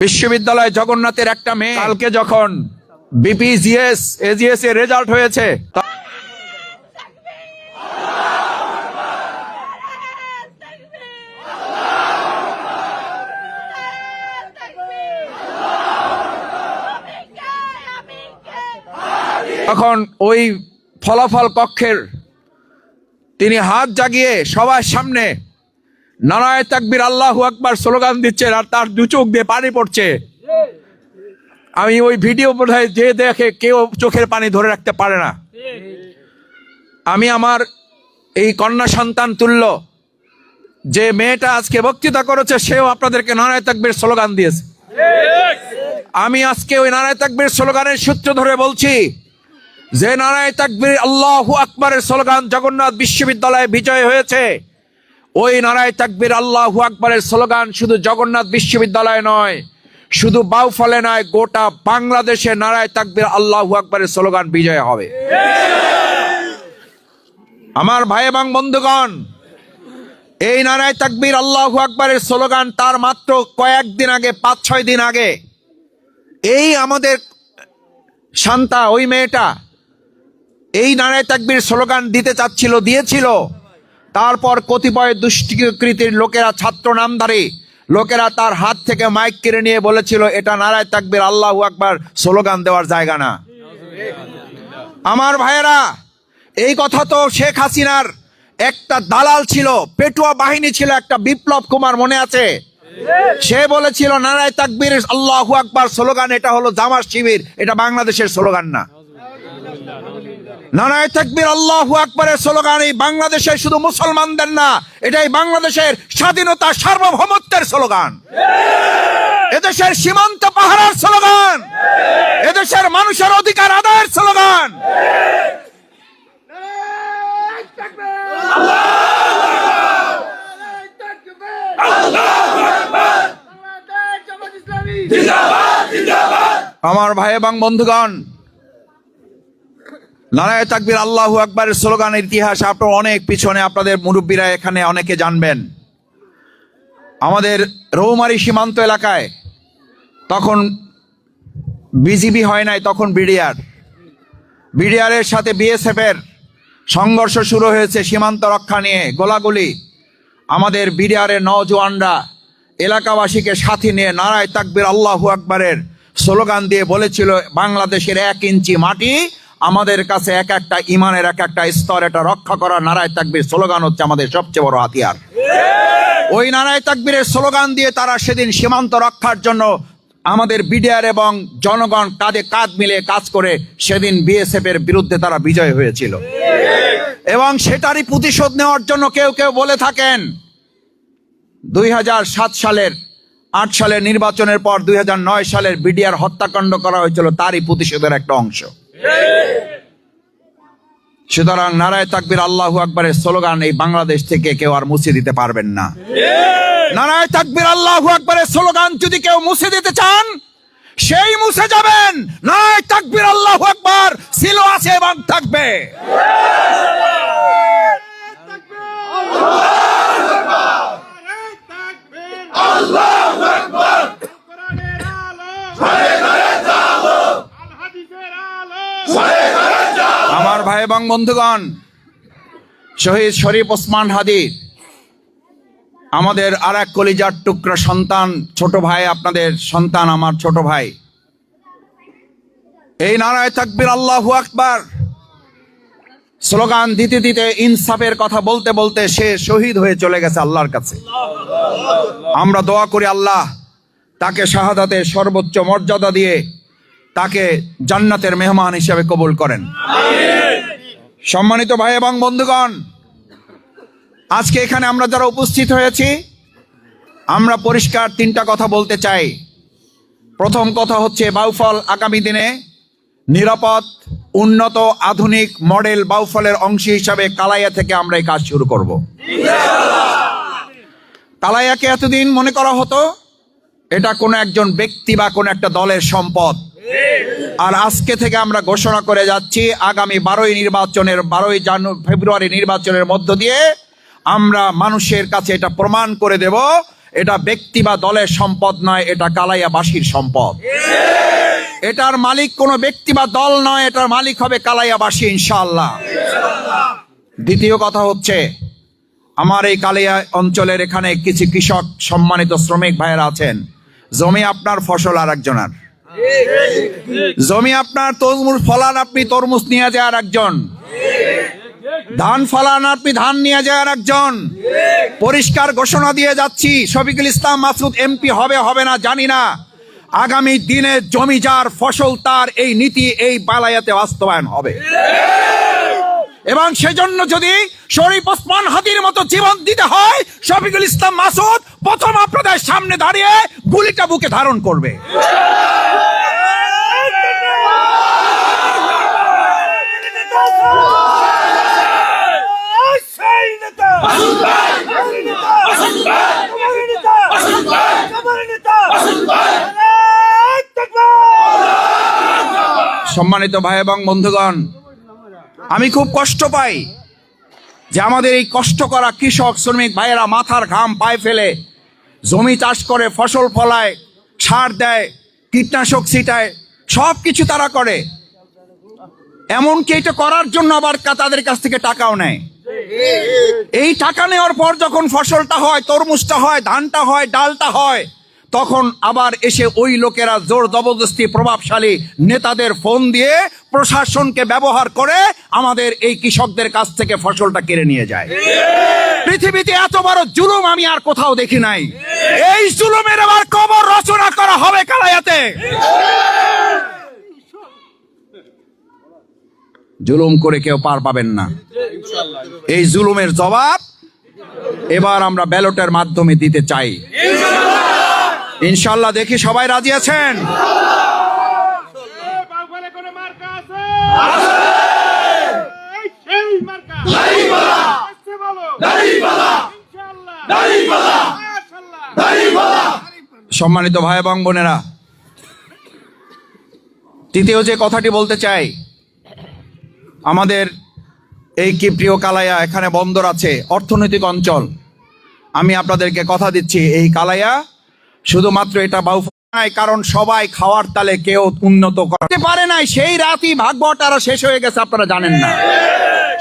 বিশ্ববিদ্যালয় জগন্নাথের একটা মেয়ে কালকে যখন বিপিজিএস এজিএস এর রেজাল্ট হয়েছে তখন ওই ফলাফল কক্ষের তিনি হাত জাগিয়ে সবার সামনে নারায়ে তাকবীর আল্লাহু আকবার স্লোগান দিচ্ছেন আর তার দু চোখ দিয়ে পানি পড়ছে। আমি ওই ভিডিও বোধহয় যে দেখে কেউ চোখের পানি ধরে রাখতে পারে না। আমি আমার এই কন্যা সন্তান তুল্য যে মেয়েটা আজকে বক্তৃতা করেছে সেও আপনাদেরকে নারায়ে তাকবীর স্লোগান দিয়েছে। আমি আজকে ওই নারায়ে তাকবীর স্লোগানের সূত্র ধরে বলছি যে নারায়ে তাকবীর আল্লাহু আকবারের স্লোগান জগন্নাথ বিশ্ববিদ্যালয়ে বিজয় হয়েছে। ওই নারায়ে তাকবীর আল্লাহু আকবারের স্লোগান শুধু জগন্নাথ বিশ্ববিদ্যালয় নয়, শুধু বাউফলে নয়, গোটা বাংলাদেশে নারায়ে তাকবীর আল্লাহু আকবারের স্লোগান বিজয় হবে। আমার ভাই এবং বন্ধুগণ, এই নারায়ে তাকবীর আল্লাহু আকবারের স্লোগান তার মাত্র কয়েকদিন আগে, 5-6 দিন আগে এই আমাদের শান্তা ওই মেয়েটা এই নারায়ে তাকবীর স্লোগান দিতে চাচ্ছিল, দিয়েছিল। তারপর কতিপয় দুষ্কৃতীর লোকেরা, ছাত্র নামধারী লোকেরা তার হাত থেকে মাইক কেড়ে নিয়ে বলেছিল এটা নারায়ে তাকবীর আল্লাহু আকবার স্লোগান দেওয়ার জায়গা না। আমার ভাইয়েরা, এই কথা তো শেখ হাসিনার একটা দালাল ছিল, পেটুয়া বাহিনী ছিল, একটা বিপ্লব কুমার মনে আছে? সে বলেছিল নারায়ে তাকবীর আল্লাহু আকবার স্লোগান এটা হলো জামাত শিবির, এটা বাংলাদেশের স্লোগান না। নারায়ে তাকবীর আল্লাহু আকবারের স্লোগান এই বাংলাদেশের শুধু মুসলমানদের না, এটাই বাংলাদেশের স্বাধীনতা সার্বভৌমত্বের স্লোগান, এদেশের সীমান্ত পাহারার স্লোগান, এদেশের মানুষের অধিকার আদায়ের স্লোগান। আমার ভাই এবং বন্ধুগণ, নারায়ে তাকবীর আল্লাহু আকবারের স্লোগানের ইতিহাস আপনার অনেক পিছনে, আপনাদের মুরব্বীরা এখানে অনেকে জানবেন। আমাদের রৌমারী সীমান্ত এলাকায় তখন বিজিবি হয় নাই, তখন বিডিআরের সাথে বিএসএফ এর সংঘর্ষ শুরু হয়েছে সীমান্ত রক্ষা নিয়ে, গোলাগুলি। আমাদের বিডিআরের নওজওয়ানরা এলাকাবাসীকে সাথে নিয়ে নারায়ে তাকবীর আল্লাহু আকবারের স্লোগান দিয়ে বলেছিল বাংলাদেশের 1 ইঞ্চি মাটি আমাদের কাছে এক একটা ইমানের এক একটা স্তর, এটা রক্ষা করা নারায়ে তাকবীর স্লোগান হচ্ছে আমাদের সবচেয়ে বড় হাতিয়ার। ওই নারায়ে তাকবীরের স্লোগান দিয়ে তারা সেদিন সীমান্ত রক্ষার জন্য আমাদের বিডিআর এবং জনগণ কাঁধে কাঁধ মিলে কাজ করে সেদিন বিএসএফ এর বিরুদ্ধে তারা বিজয় হয়েছিল। এবং সেটারই প্রতিশোধ নেওয়ার জন্য কেউ কেউ বলে থাকেন 2007 সালের 8 সালের নির্বাচনের পর 2009 সালের বিডিআর হত্যাকাণ্ড করা হয়েছিল, তারই প্রতিশোধের একটা অংশ। সুতরাং নারায়ে তাকবীর আল্লাহু আকবারের স্লোগান এই বাংলাদেশ থেকে কেউ আর মুছে দিতে পারবেন না। নারায়ে তাকবীর আল্লাহু আকবারের স্লোগান যদি কেউ মুছে দিতে চান সেই মুছে যাবেন। নারায়ে তাকবীর আল্লাহু আকবার ছিল, আছে এবং থাকবে। আমার ভাই এবং বন্ধুগণ, শহীদ শরীফ ওসমান হাদি আমাদের আর এক কলিজার টুকরা সন্তান, ছোট ভাই, আপনাদের সন্তান, আমার ছোট ভাই। এই নারায়ে তাকবীর আল্লাহু আকবার স্লোগান দিতে দিতে, ইনসাফের কথা বলতে বলতে সে শহীদ হয়ে চলে গেছে আল্লাহর কাছে। আমরা দোয়া করি আল্লাহ তাকে শাহাদাতের সর্বোচ্চ মর্যাদা দিয়ে তাকে জান্নাতের মেহমান হিসেবে কবুল করেন। সম্মানিত ভাই এবং বন্ধুগণ, আজকে এখানে আমরা যারা উপস্থিত হয়েছি আমরা পরিষ্কার 3টা কথা বলতে চাই। প্রথম কথা হচ্ছে বাউফল আগামী দিনে নিরাপদ, উন্নত, আধুনিক মডেল বাউফলের অংশ হিসাবে কালাইয়া থেকে আমরা এই কাজ শুরু করব। কালাইয়াকে এতদিন মনে করা হতো এটা কোনো একজন ব্যক্তি বা কোনো একটা দলের সম্পদ, আর আজকে থেকে আমরা ঘোষণা করে যাচ্ছি আগামী 12 ফেব্রুয়ারি নির্বাচনের মধ্য দিয়ে আমরা মানুষের কাছে এটা প্রমাণ করে দেব এটা ব্যক্তি বা দলের সম্পদ নয়, এটা কালাইয়াবাসীর সম্পদ। এটার মালিক কোনো ব্যক্তি বা দল নয়, এটার মালিক হবে কালাইয়াবাসী ইনশাআল্লাহ। দ্বিতীয় কথা হচ্ছে, আমার এই কালিয়া অঞ্চলের এখানে কিছু কৃষক সম্মানিত শ্রমিক ভাইয়েরা আছেন। জমি আপনার, ফসল আর একজনের। জমি আপনার, তরমুজ ফলান আপনি, তরমুজ নিয়ে যায় আর একজন। ধান ফলান আপনি, ধান নিয়ে যায় আর একজন। পরিষ্কার ঘোষণা দিয়ে যাচ্ছি, শফিকুল ইসলাম মাসুদ এমপি হবে হবে না জানি না, আগামী দিনে জমি যার ফসল তার, এই নীতি এই বালায়াতে বাস্তবায়ন হবে। এবং সেজন্য যদি শরীফ ওসমান হাদির মতো জীবন দিতে হয়, শফিকুল ইসলাম মাসুদ প্রথম আপনাদের সামনে দাঁড়িয়ে গুলিটা বুকে ধারণ করবে। সম্মানিত ভাই এবং বন্ধুগণ, আমি খুব কষ্ট পাই যে আমাদের এই কষ্ট করা কৃষক শ্রমিক ভাইয়েরা মাথার ঘাম পায়ে ফেলে জমি চাষ করে, ফসল ফলায়, সার দেয়, কীটনাশক ছিটায়, সব কিছু তারা করে। এমনকি এটা করার জন্য আবার তাদের কাছ থেকে টাকাও নেয়। এই টাকা নেওয়ার পর যখন ফসলটা হয়, তরমুজটা হয়, ধানটা হয়, ডালটা হয়, তখন আবার এসে ওই লোকেরা জোর জবরদস্তি প্রভাবশালী নেতাদের ফোন দিয়ে প্রশাসনকে ব্যবহার করে আমাদের এই কৃষকদের কাছ থেকে ফসলটা কেড়ে নিয়ে যায়। পৃথিবীতে এত বড় জুলুম আমি আর কোথাও দেখি নাই। এই জুলুমের আবার কবর রচনা করা হবে কালাইয়াতে। জুলুম করে কেউ পার পাবেন না। এই জুলুমের জবাব এবার আমরা ব্যালটের মাধ্যমে দিতে চাই ইনশাআল্লাহ। দেখি সবাই রাজি আছেন? সম্মানিত ভাই এবং বোনেরা, তৃতীয় যে কথাটি বলতে চাই, আমাদের এই কি প্রিয় কালাইয়া এখানে বন্দর আছে, অর্থনৈতিক অঞ্চল। আমি আপনাদেরকে কথা দিচ্ছি, এই কালাইয়া শুধুমাত্র এটা বাউফল নয়, কারণ সবাই খাওয়ার তালে কেউ উন্নত করতে পারে নাই। সেই রাতই ভাগবটারা শেষ হয়ে গেছে, আপনারা জানেন না।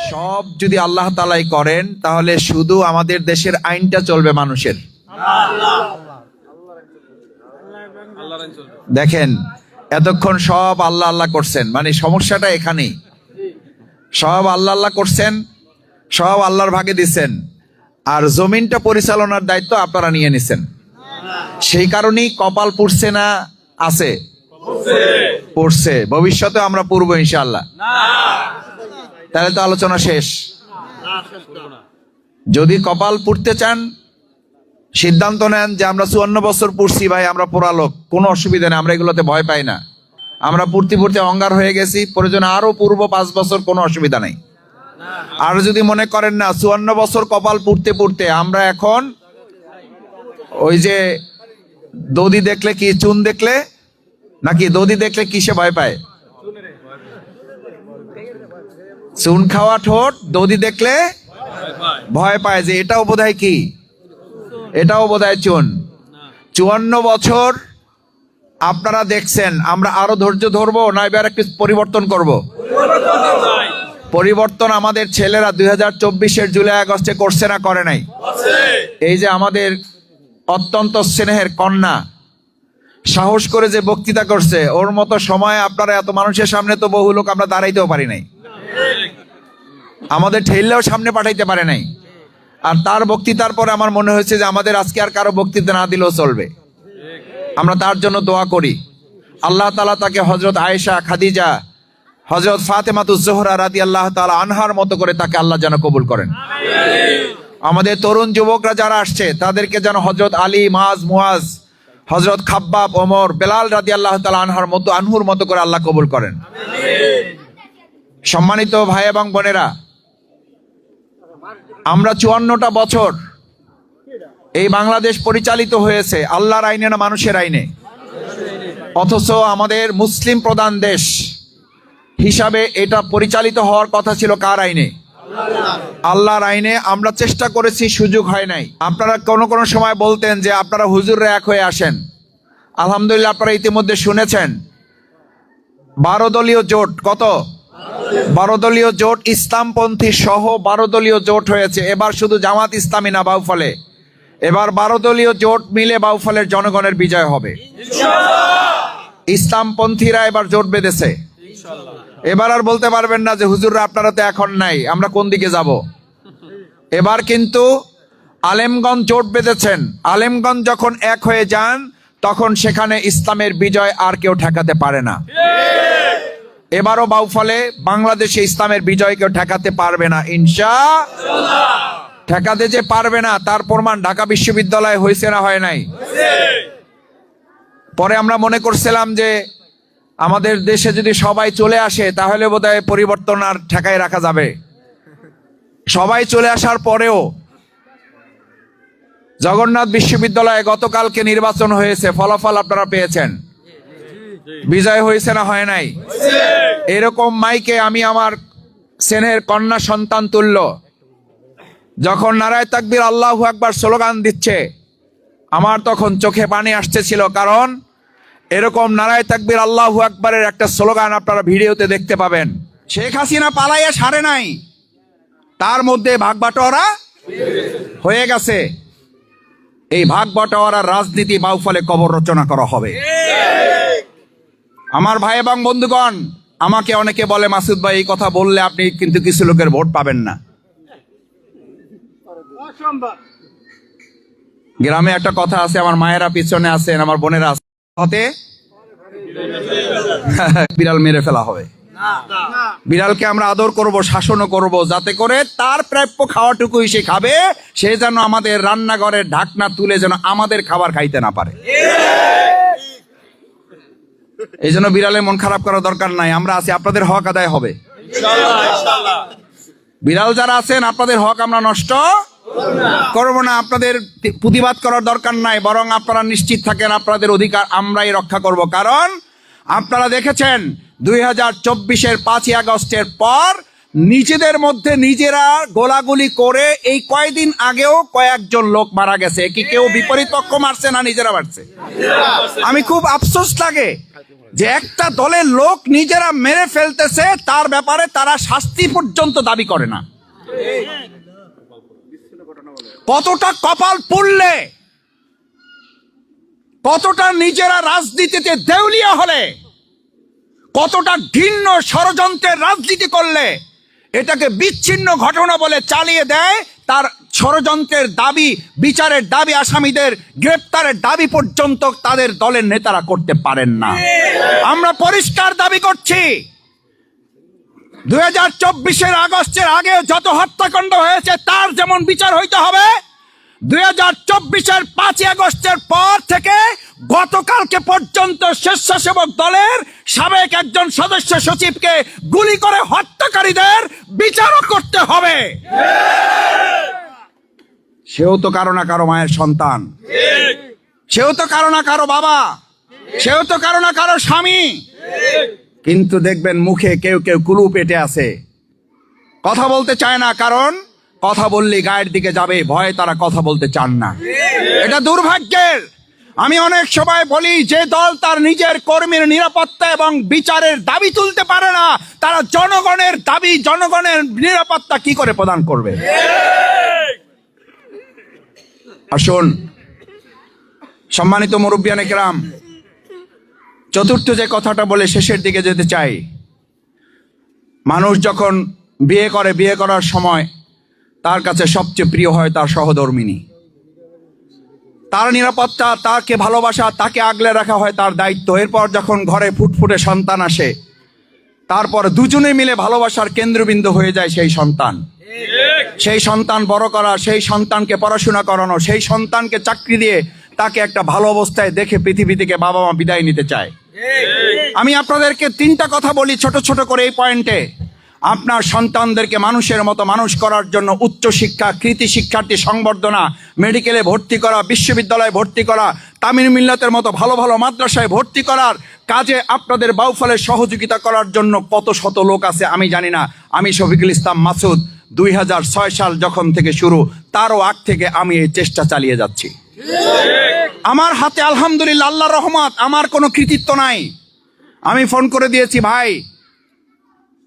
সব যদি আল্লাহ তাআলাই করেন, তাহলে শুধু আমাদের দেশের আইনটা চলবে মানুষের। দেখেন, এতক্ষণ সব আল্লাহ আল্লাহ করছেন, মানে সমস্যাটা এখানেই। সব আল্লাহ আল্লাহ করছেন, সব আল্লাহর ভাগে দিচ্ছেন, আর জমিনটা পরিচালনার দায়িত্ব আপনারা নিয়ে নিছেন। সেই কারণেই কপাল পুড়ছে না, আছে পড়ছে, ভবিষ্যতে আমরা পড়বো ইনশাআল্লাহ। তাহলে তো আলোচনা শেষ। যদি কপাল পুড়তে চান, সিদ্ধান্ত নেন যে আমরা 54 বছর পড়ছি ভাই, আমরা পোড়া লোক, কোনো অসুবিধা নেই, আমরা এগুলোতে ভয় পাই না। আমরা পড়তে পড়তে অঙ্গার হয়ে গেছি, প্রয়োজনে আরো পূর্ব 5 বছর, কোনো অসুবিধা নেই। আর যদি মনে করেন না 54 বছর কপাল পুড়তে পুড়তে আমরা এখন ওই যে দধি দেখলে কি চুন দেখলে, নাকি দধি দেখলে কিসে ভয় পায়? চুন খাওয়া ঠোঁট, দধি দেখলে ভয় পায়, যে এটাও বোধহয় কি, এটাও বোধহয় চুন। 54 বছর আপনারা দেখছেন, আমরা আরো ধৈর্য ধরবো না এবার একটু পরিবর্তন করব? পরিবর্তন আমাদের ছেলেরা 2024-এর জুলাই আগস্টে করছে না করে নাই? এই যে আমাদের অত্যন্ত স্নেহের কন্যা সাহস করে যে বক্তৃতা করছে, ওর মতো সময় আপনারা এত মানুষের সামনে তো বহু লোক আমরা দাঁড়াইতেও পারি নাই, আমাদের ঠেললেও সামনে পাঠাইতে পারে নাই। আর তার বক্তৃতার পরে আমার মনে হয়েছে যে আমাদের আজকে আর কারো বক্তৃতা না দিলেও চলবে। আমরা তার জন্য দোয়া করি, আল্লাহ তাআলা তাকে হযরত আয়েশা, খাদিজা, হযরত ফাতেমাতুজ জোহরা রাদিয়াল্লাহু তাআলা আনহার মতো করে তাকে আল্লাহ যেন কবুল করেন। আমাদের তরুণ যুবকরা যারা আসছে তাদেরকে যেন হযরত আলী, মুয়াজ, হযরত খাব্বাব, ওমর, বেলাল রাদিয়াল্লাহু তাআলা আনহুর মতো করে আল্লাহ কবুল করেন। সম্মানিত ভাই এবং বোনেরা, আমরা 54টা বছর এই বাংলাদেশ পরিচালিত হয়েছে আল্লাহর আইনে না মানুষের আইনে? অথচ আমাদের মুসলিম প্রধান দেশ হিসাবে এটা পরিচালিত হওয়ার কথা ছিল কার আইনে? আল্লাহর আইনে আমরা চেষ্টা করেছি, সুযোগ হয় নাই। আপনারা কোনো কোনো সময় বলতেন যে আপনারা হুজুররা এক হয়ে আসেন। আলহামদুলিল্লাহ, আপনারা ইতিমধ্যে শুনেছেন 12 দলীয় জোট। কত? 12 দলীয় জোট, ইসলামপন্থী সহ 12 দলীয় জোট হয়েছে। এবার শুধু জামাত ইসলামী না, বাউফলে এবার 12 দলীয় জোট মিলে বাউফলের জনগণের বিজয় হবে। ইসলামপন্থীরা এবার জোট বেঁধেছে। এবার আর বলতে পারবেন না যে হুজুররা আপনারা তো এখন নাই, আমরা কোন দিকে যাব। এবার কিন্তু আলেমগঞ্জ জোট বেঁধেছেন। আলেমগঞ্জ যখন এক হয়ে যান তখন সেখানে ইসলামের বিজয় আর কেউ ঠেকাতে পারে না। এবারও বাউফলে বাংলাদেশে ইসলামের বিজয় কেউ ঠেকাতে পারবে না ইনশাআল্লাহ। ঠেকাতে যে পারবে না তার প্রমাণ ঢাকা বিশ্ববিদ্যালয় হয়েছে না হয় নাই। পরে আমরা মনে করছিলাম যে আমাদের দেশে যদি সবাই চলে আসে তাহলে বোধহয় পরিবর্তন আর ঠেকায় রাখা যাবে। সবাই চলে আসার পরেও জগন্নাথ বিশ্ববিদ্যালয়ে গতকালকে নির্বাচন হয়েছে, ফলাফল আপনারা পেয়েছেন। বিজয় হয়েছে না হয় নাই? এরকম মাইকে আমি আমার সেনের কন্যা সন্তান তুল্য যখন নারায়ে তাকবীর আল্লাহু আকবার স্লোগান দিচ্ছে, আমার তখন চোখে পানি আসতেছিল। কারণ এরকম নারায়ে তাকবীর আল্লাহু আকবারের একটা স্লোগান আপনারা ভিডিওতে দেখতে পাবেন। শেখ হাসিনা পালাইয়া সারে নাই, তার মধ্যে ভাগবাটোয়ারা হয়ে গেছে। এই ভাগবাটোয়ারার রাজনীতি বাউফলে কবর রচনা করা হবে। আমার ভাই এবং বন্ধুগণ, আমাকে অনেকে বলে মাসুদ ভাই এই কথা বললে আপনি কিন্তু কিছু লোকের ভোট পাবেন না। গ্রামে একটা কথা আছে, আমার মায়েরা পিছনে আছেন, আমার বোনেরা আছে, হতে বিড়াল মেরে ফেলা হবে। বিড়ালকে আমরা আদর করব, শাসনও করব, যাতে করে তার প্রাপ্য খাওয়াটুকুই সে খাবে। সে যেন আমাদের রান্নাঘরের ঢাকনা তুলে যেন আমাদের খাবার খাইতে না পারে। এই জন্য বিড়ালের মন খারাপ করার দরকার নাই, আমরা আছি, আপনাদের হক আদায় হবে। বিড়াল যারা আছেন আপনাদের হক আমরা নষ্ট করব না। আপনাদের প্রতিবাদ করার দরকার নাই, বরং আপনারা নিশ্চিত থাকেন আপনাদের অধিকার আমরাই রক্ষা করব। কারণ আপনারা দেখেছেন 2024-এর 5ই আগস্টের পর নিজেদের মধ্যে নিজেরা গোলাগুলি করে এই কয়েকদিন আগেও কয়েকজন লোক মারা গেছে। কি কেউ বিপরীত পক্ষ মারছে না নিজেরা মারছে? আমি খুব আফসোস লাগে যে একটা দলের লোক নিজেরা মেরে ফেলতেছে, তার ব্যাপারে তারা শাস্তি পর্যন্ত দাবি করে না। কতটা কপাল পুড়লে, কতটা নিজেরা রাজনীতিতে দেউলিয়া হলে, কতটা ঘৃণ্য ষড়যন্ত্রের রাজনীতি করলে এটাকে বিচ্ছিন্ন ঘটনা বলে চালিয়ে দেয়। তার ষড়যন্ত্রের দাবি, বিচারের দাবি, আসামিদের গ্রেপ্তারের দাবি পর্যন্ত তাদের দলের নেতারা করতে পারেন না। আমরা পরিষ্কার দাবি করছি, 2024-এর আগস্টের আগে যত হত্যাকাণ্ড হয়েছে তার যেমন বিচার হইতে হবে, 2024-এর 5ই আগস্টের পর থেকে গতকালকে পর্যন্ত স্বেচ্ছাসেবক দলের সাবেক একজন সদস্য সচিবকে গুলি করে হত্যাকারীদের বিচারও করতে হবে। সেও তো কারো না কারো মায়ের সন্তান, সেও তো কারো না কারো বাবা, সেও তো কারো না কারো স্বামী। কিন্তু দেখবেন মুখে কেউ কেউ কুলু পেটে আছে, কথা বলতে চায় না। কারণ কথা বললে গায়ের দিকে যাবে, ভয়ে তারা কথা বলতে চান না। এটা দুর্ভাগ্যের। আমি অনেক সময় বলি, যে দল তার নিজের কর্মীর নিরাপত্তা এবং বিচারের দাবি তুলতে পারে না, তারা জনগণের দাবি, জনগণের নিরাপত্তা কি করে প্রদান করবে? আসুন সম্মানিত মুরব্বিয়ানে কেরাম, চতুর্থ যে কথাটা বলে শেষের দিকে যেতে চাই, মানুষ যখন বিয়ে করে, বিয়ে করার সময় তার কাছে সবচেয়ে প্রিয় হয় তার সহধর্মিণী। তার নিরাপত্তা, তাকে ভালোবাসা, তাকে আগলে রাখা হয় তার দায়িত্ব। এরপর যখন ঘরে ফুটফুটে সন্তান আসে, তারপর দুজনে মিলে ভালোবাসার কেন্দ্রবিন্দু হয়ে যায় সেই সন্তান। সেই সন্তান বড় করা, সেই সন্তানকে পড়াশোনা করানো, সেই সন্তানকে চাকরি দিয়ে তাকে একটা ভালো অবস্থায় দেখে পৃথিবী থেকে বাবা মা বিদায় নিতে চায়। আমি আপনাদেরকে 3টা কথা বলি ছোট ছোট করে এই পয়েন্টে। আপনার সন্তানদেরকে মানুষের মতো মানুষ করার জন্য উচ্চ শিক্ষা, কৃতি শিক্ষার্থী সংবর্ধনা, মেডিকেলে ভর্তি করা, বিশ্ববিদ্যালয়ে ভর্তি করা, তামিল মিল্লাতের মতো ভালো ভালো মাদ্রাসায় ভর্তি করার কাজে আপনাদের বাউফলের সহযোগিতা করার জন্য কত শত লোক আছে আমি জানি না। আমি শফিকুল ইসলাম মাসুদ 2006 সাল যখন থেকে শুরু, তারও আগ থেকে আমি এই চেষ্টা চালিয়ে যাচ্ছি। আমার হাতে আলহামদুলিল্লাহ আল্লাহর রহমত, আমার কোনো কৃতিত্ব নাই। আমি ফোন করে দিয়েছি, ভাই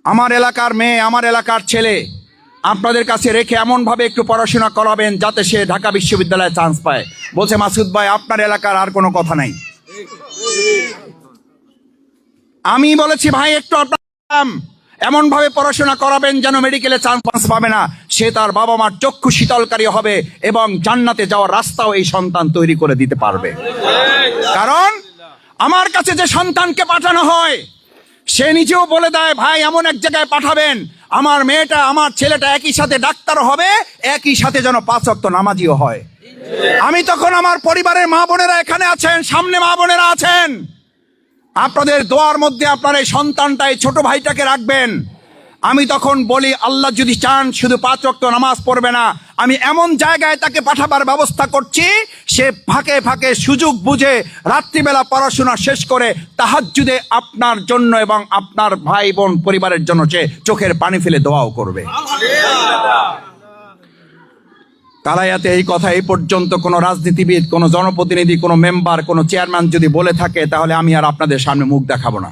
আমার এলাকার মেয়ে, আমার এলাকার ছেলে আপনাদের কাছে রেখে এমনভাবে একটু পড়াশোনা করাবেন যাতে সে ঢাকা বিশ্ববিদ্যালয়ে চান্স পায়। বলছে, মাসুদ ভাই আপনার এলাকার আর কোনো কথা নাই। আমি বলেছি, ভাই একটু আপনার এমন ভাবে পড়াশোনা করাবেন যেন মেডিকেলে চান্স পাবে না, সে তার বাবা মার চক্ষু শীতলকারী হবে এবং জান্নাতে যাওয়ার রাস্তাও এই সন্তান তৈরি করে দিতে পারবে। কারণ আমার কাছে যে সন্তানকে পাঠানো হয় সে নিজেও বলে দেয়, ভাই এমন এক জায়গায় পাঠাবেন আমার মেয়েটা, আমার ছেলেটা একই সাথে ডাক্তার হবে, একই সাথে যেন 5 ওয়াক্ত নামাজিও হয়। আমি তখন আমার পরিবারের মা বোনেরা এখানে আছেন, সামনে মা বোনেরা আছেন, আপনাদের দোয়ার মধ্যে আপনার এই সন্তানটা, এই ছোট ভাইটাকে রাখবেন। আমি তখন বলি, আল্লাহ যদি চান শুধু 5 ওয়াক্ত নামাজ পড়বে না, আমি এমন জায়গায় তাকে পাঠাবার ব্যবস্থা করছি সে ফাঁকে ফাঁকে সুযোগ বুঝে রাত্রিবেলা পড়াশোনা শেষ করে তাহাজ্জুদে আপনার জন্য এবং আপনার ভাই বোন পরিবারের জন্য সে চোখের পানি ফেলে দোয়াও করবে। কালাইয়াতে এই কথা এই পর্যন্ত কোনো রাজনীতিবিদ, কোনো জনপ্রতিনিধি, কোনো মেম্বার, কোনো চেয়ারম্যান যদি বলে থাকে তাহলে আমি আর আপনাদের সামনে মুখ দেখাবো না।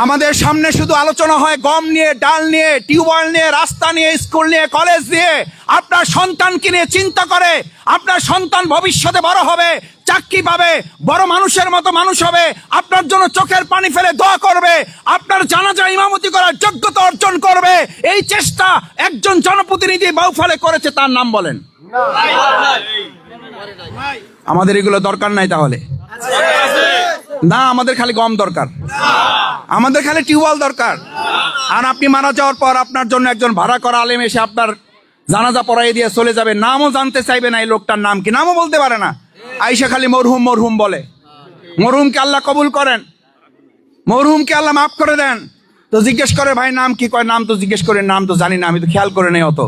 আমাদের সামনে শুধু আলোচনা হয় গম নিয়ে, ডাল নিয়ে, টিউবওয়েল নিয়ে, রাস্তা নিয়ে, স্কুল নিয়ে, কলেজ নিয়ে। আপনার সন্তানকে নিয়ে চিন্তা করে, আপনার সন্তান ভবিষ্যতে বড় হবে, চাকরি পাবে, বড় মানুষের মতো মানুষ হবে, আপনার জন্য চোখের পানি ফেলে দোয়া করবে, আপনার জানাজা ইমামতি করার যোগ্যতা অর্জন করবে। এই চেষ্টা একজন জনপ্রতিনিধি বাউফলে করেছে, তার নাম বলেন। আমাদের এগুলো দরকার নাই তাহলে? না, আমাদের খালি গম দরকার, আমাদের খালি টিউবওয়েল দরকার। আর আপনি মারা যাওয়ার পর আপনার জন্য একজন ভাড়া করা আলেম এসে আপনার জানাজা পড়াই দিয়ে চলে যাবে, নামও জানতে চাইবে না এই লোকটার নাম কি, নামও বলতে পারে না। আইসা খালি মরহুম মরহুম বলে। মরহুমকে আল্লাহ কবুল করেন, মরহুমকে আল্লাহ মাফ করে দেন। তো জিজ্ঞেস করে, ভাই নাম কি? কয় নাম তো জিজ্ঞেস করে, নাম তো জানি না, আমি তো খেয়াল করে নেই অত।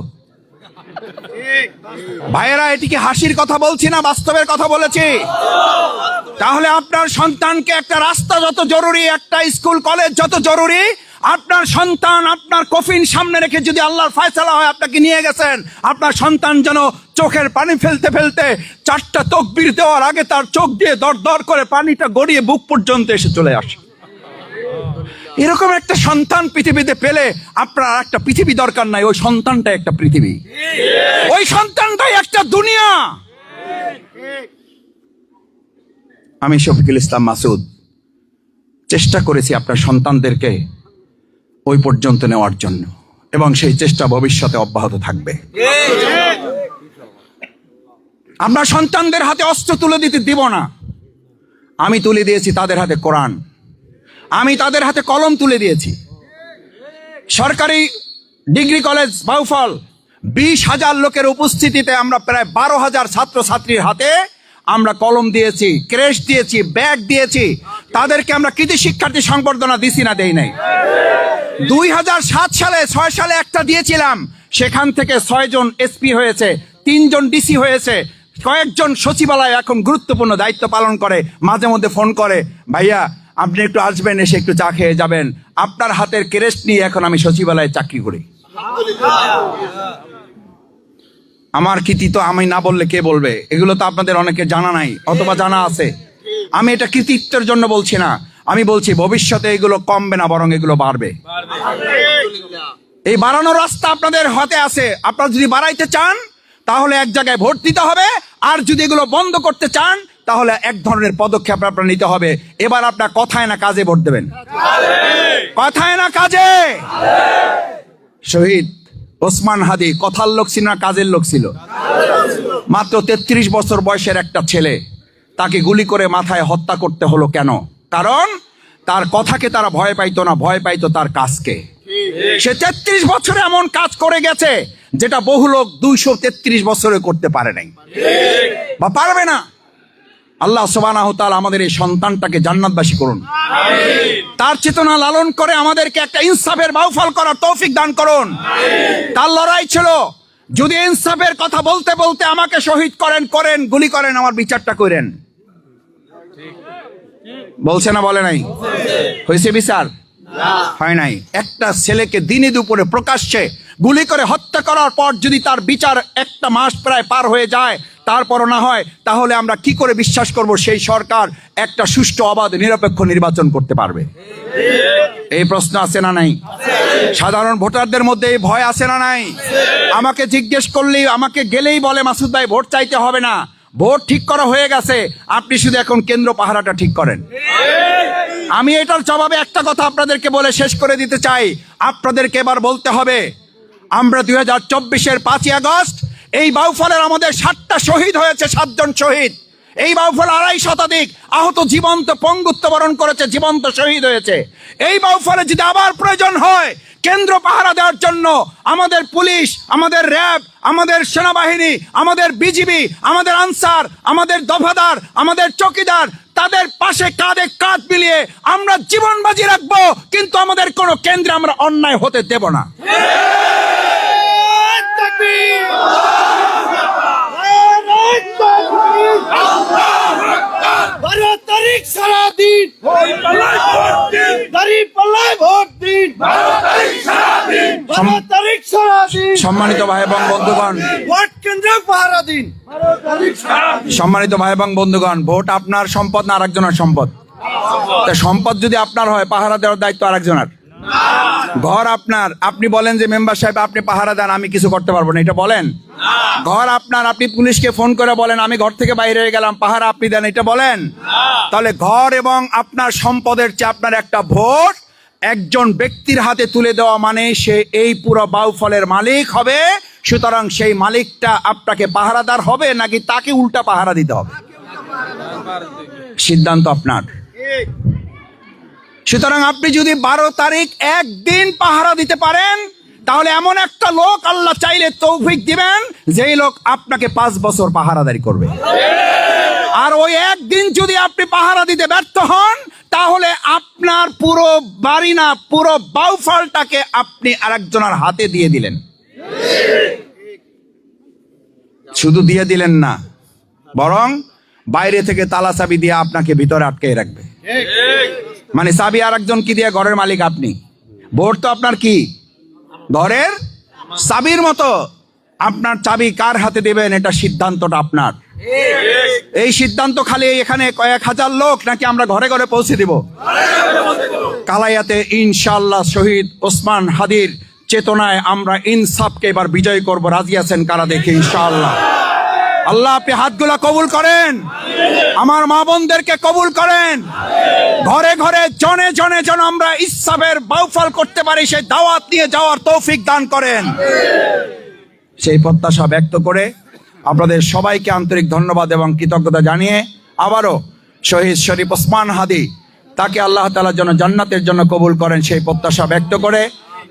ভাইয়েরা, এটি কি হাসির কথা বলছি না বাস্তবের কথা বলেছি? তাহলে আপনার সন্তানকে একটা রাস্তা যত জরুরি, একটা স্কুল কলেজ যত জরুরি, আপনার সন্তান আপনার কফিন সামনে রেখে যদি আল্লাহর ফয়সালা হয় আপনাকে নিয়ে গেছেন, আপনার সন্তান যেন চোখের পানি ফেলতে ফেলতে 4টা তাকবীর দেওয়ার আগে তার চোখ দিয়ে দর দর করে পানিটা গড়িয়ে বুক পর্যন্ত এসে চলে আসে। এরকম একটা সন্তান পৃথিবীতে পেলে আপনার একটা পৃথিবী দরকার নাই, ওই সন্তানটা একটা পৃথিবী, ওই সন্তানটাই একটা দুনিয়া। আমি শফিকুল ইসলাম মাসুদ চেষ্টা করেছি আপনার সন্তানদেরকে ওই পর্যন্ত নেওয়ার জন্য, এবং সেই চেষ্টা ভবিষ্যতে অব্যাহত থাকবে। আপনার সন্তানদের হাতে অস্ত্র তুলে দিতে দিব না। আমি তুলে দিয়েছি তাদের হাতে কোরআন, আমি তাদের হাতে কলম তুলে দিয়েছি। সরকারি ডিগ্রি কলেজ বাউফল 20,000 লোকের উপস্থিতিতে আমরা প্রায় 12,000 ছাত্রছাত্রীর হাতে আমরা কলম দিয়েছি, ক্রেশ দিয়েছি, ব্যাগ দিয়েছি। তাদেরকে আমরা কৃতি শিক্ষার্থী সংবর্ধনা দিছি না, দেই নাই? 2007 সালে 6 সালে একটা দিয়েছিলাম, সেখান থেকে 6 জন এসপি হয়েছে, 3 জন ডিসি হয়েছে, কয়েকজন সচিবালয় এখন গুরুত্বপূর্ণ দায়িত্ব পালন করে। মাঝে মধ্যে ফোন করে, ভাইয়া আপনি একটু আসবেন, এসে একটু চা খেয়ে যাবেন। আপনার হাতের ক্রেস্ট নিয়ে এখন আমি সচিবালয়ে চাকরি করি। আমার কৃতিত্ব আমি না বললে কে বলবে? এগুলো তো আপনাদের অনেকে জানা নাই, অথবা জানা আছে। আমি এটা কৃতিত্বের জন্য বলছি না, আমি বলছি ভবিষ্যতে এগুলো কমবে না, বরং এগুলো বাড়বে। এই বাড়ানোর রাস্তা আপনাদের হাতে আছে। আপনারা যদি বাড়াইতে চান তাহলে এক জায়গায় ভোট দিতে হবে, আর যদি এগুলো বন্ধ করতে চান তাহলে এক ধরনের পদক্ষেপ আপনারা নিতে হবে। এবার আপনার কথায় না কাজে ভোট দেবেন, কথায় না কাজে। শহীদ ওসমান হাদি কথার লোক ছিল না, কাজের লোক ছিল? মাত্র 33 বছর বয়সের একটা ছেলে, তাকে গুলি করে মাথায় হত্যা করতে হলো কেন? কারণ তার কথাকে তারা ভয় পাইতো না, ভয় পাইতো তার কাজকে। সে 33 বছরে এমন কাজ করে গেছে যেটা বহু লোক 233 বছরে করতে পারে নাই বা পারবে না। আল্লাহ সুবহানাহু ওয়া তাআলা আমাদের এই সন্তানটাকে জান্নাতবাসী করুন, তার চেতনা লালন করে আমাদেরকে একটা ইনসাফের বাউফল করার তৌফিক দান করুন। তার লড়াই ছিল, যদি ইনসাফের কথা বলতে বলতে আমাকে শহীদ করেন, করেন, গুলি করেন, আমার বিচারটা করেন। বলছে না বলে নাই? হয়েছে বিচার? হয় নাই। একটা ছেলেকে দিনে দুপুরে প্রকাশ্যে গুলি করে হত্যা করার পর যদি তার বিচার একটা মাস প্রায় পার হয়ে যায় তারপরও না হয়, তাহলে আমরা কি করে বিশ্বাস করব সেই সরকার একটা সুষ্ঠু অবাধ নিরপেক্ষ নির্বাচন করতে পারবে? এই প্রশ্ন আছে না নাই? সাধারণ ভোটারদের মধ্যে এই ভয় আছে না নাই? আমাকে জিজ্ঞেস করলেই, আমাকে গেলেই বলে মাসুদ ভাই ভোট চাইতে হবে না, ভোট ঠিক করা হয়ে গেছে, আপনি শুধু এখন কেন্দ্র পাহারাটা ঠিক করেন। আমি এটার জবাবে একটা কথা আপনাদেরকে বলে শেষ করে দিতে চাই। আপনাদেরকে এবার বলতে হবে, আমরা 2024-এর 5ই আগস্ট এই বাউফলের আমাদের 7টা শহীদ হয়েছে, 7 জন শহীদ। এই বাউফল 2.5 শতাধিক আহত, জীবন্ত পঙ্গুত্ব বরণ করেছে, জীবন্ত শহীদ হয়েছে। এই বাউফলে যদি আবার প্রয়োজন হয় কেন্দ্র পাহারা দেওয়ার জন্য, আমাদের পুলিশ, আমাদের র্যাব, আমাদের সেনাবাহিনী, আমাদের বিজিবি, আমাদের আনসার, আমাদের দফাদার, আমাদের চৌকিদার, তাদের পাশে কাঁধে কাঁধ মিলিয়ে আমরা জীবন বাজি রাখবো, কিন্তু আমাদের কোনো কেন্দ্রে আমরা অন্যায় হতে দেব না। সম্মানিত ভাই এবং বন্ধুগণ, সম্মানিত ভাই এবং বন্ধুগণ, ভোট আপনার সম্পদ না আরেকজনের সম্পদ? সম্পদ যদি আপনার হয়, পাহারা দেওয়ার দায়িত্ব আরেকজনের। ঘর আপনার, আপনি বলেন যে মেম্বার সাহেব আপনি পাহারা দেন, আমি কিছু করতে পারবো না, এটা বলেন? ঘর আপনার, আপনি পুলিশকে ফোন করে বলেন আমি ঘর থেকে বাইরে হয়ে গেলাম, পাহারা আপনি দেন, এটা বলেন? তাহলে ঘর এবং আপনার সম্পদের চেয়ে আপনার একটা ভোট একজন ব্যক্তির হাতে তুলে দেওয়া মানে সে এই পুরো বাউফলের মালিক হবে। সুতরাং সেই মালিকটা আপনাকে পাহারাদার হবে নাকি তাকে উল্টা পাহারা দিতে হবে, সিদ্ধান্ত আপনার। সুতরাং আপনি যদি 12 তারিখ একদিন পাহারা দিতে পারেন, তাহলে এমন একটা লোক আল্লাহ চাইলে তৌফিক দিবেন যেই লোক আপনাকে 5 বছর পাহারাদারি করবে। আর ওই একদিন যদি আপনি পাহারা দিতে ব্যর্থ হন, তাহলে আপনার পুরো বাড়ি না, পুরো বাউফলটাকে আপনি আরেকজনের হাতে দিয়ে দিলেন। শুধু দিয়ে দিলেন না, বরং বাইরে থেকে তালা চাবি দিয়ে আপনাকে ভিতরে আটকে রাখবে। মানে চাবি আরেকজন কি দিয়ে? ঘরের মালিক আপনি। ভোট তো আপনার কি ঘরের চাবির মতো, আপনার চাবি কার হাতে দেবেন এটা সিদ্ধান্তটা আপনার। এই সিদ্ধান্ত খালি এখানে কয়েক হাজার লোক নাকি আমরা ঘরে ঘরে পৌঁছে দিব? কালাইয়াতে ইনশাআল্লাহ শহীদ ওসমান হাদির চেতনায় আমরা ইনসাফকে এবার বিজয় করব। রাজি আছেন কারা? দেখে ইনশাআল্লাহ। আল্লাহ আপনি হাতগুলা কবুল করেন, আমার মা বোনদেরকে কবুল করেন, ঘরে ঘরে জনে জনে যেন আমরা ইনসাফের বাউফল করতে পারি সেই দাওয়াত নিয়ে যাওয়ার তৌফিক দান করেন। সেই প্রত্যাশা ব্যক্ত করে আপনাদের সবাইকে আন্তরিক ধন্যবাদ এবং কৃতজ্ঞতা জানিয়ে আবারও শহীদ শরীফ ওসমান হাদি, তাকে আল্লাহ তাআলা যেন জান্নাতের জন্য কবুল করেন সেই প্রত্যাশা ব্যক্ত করে,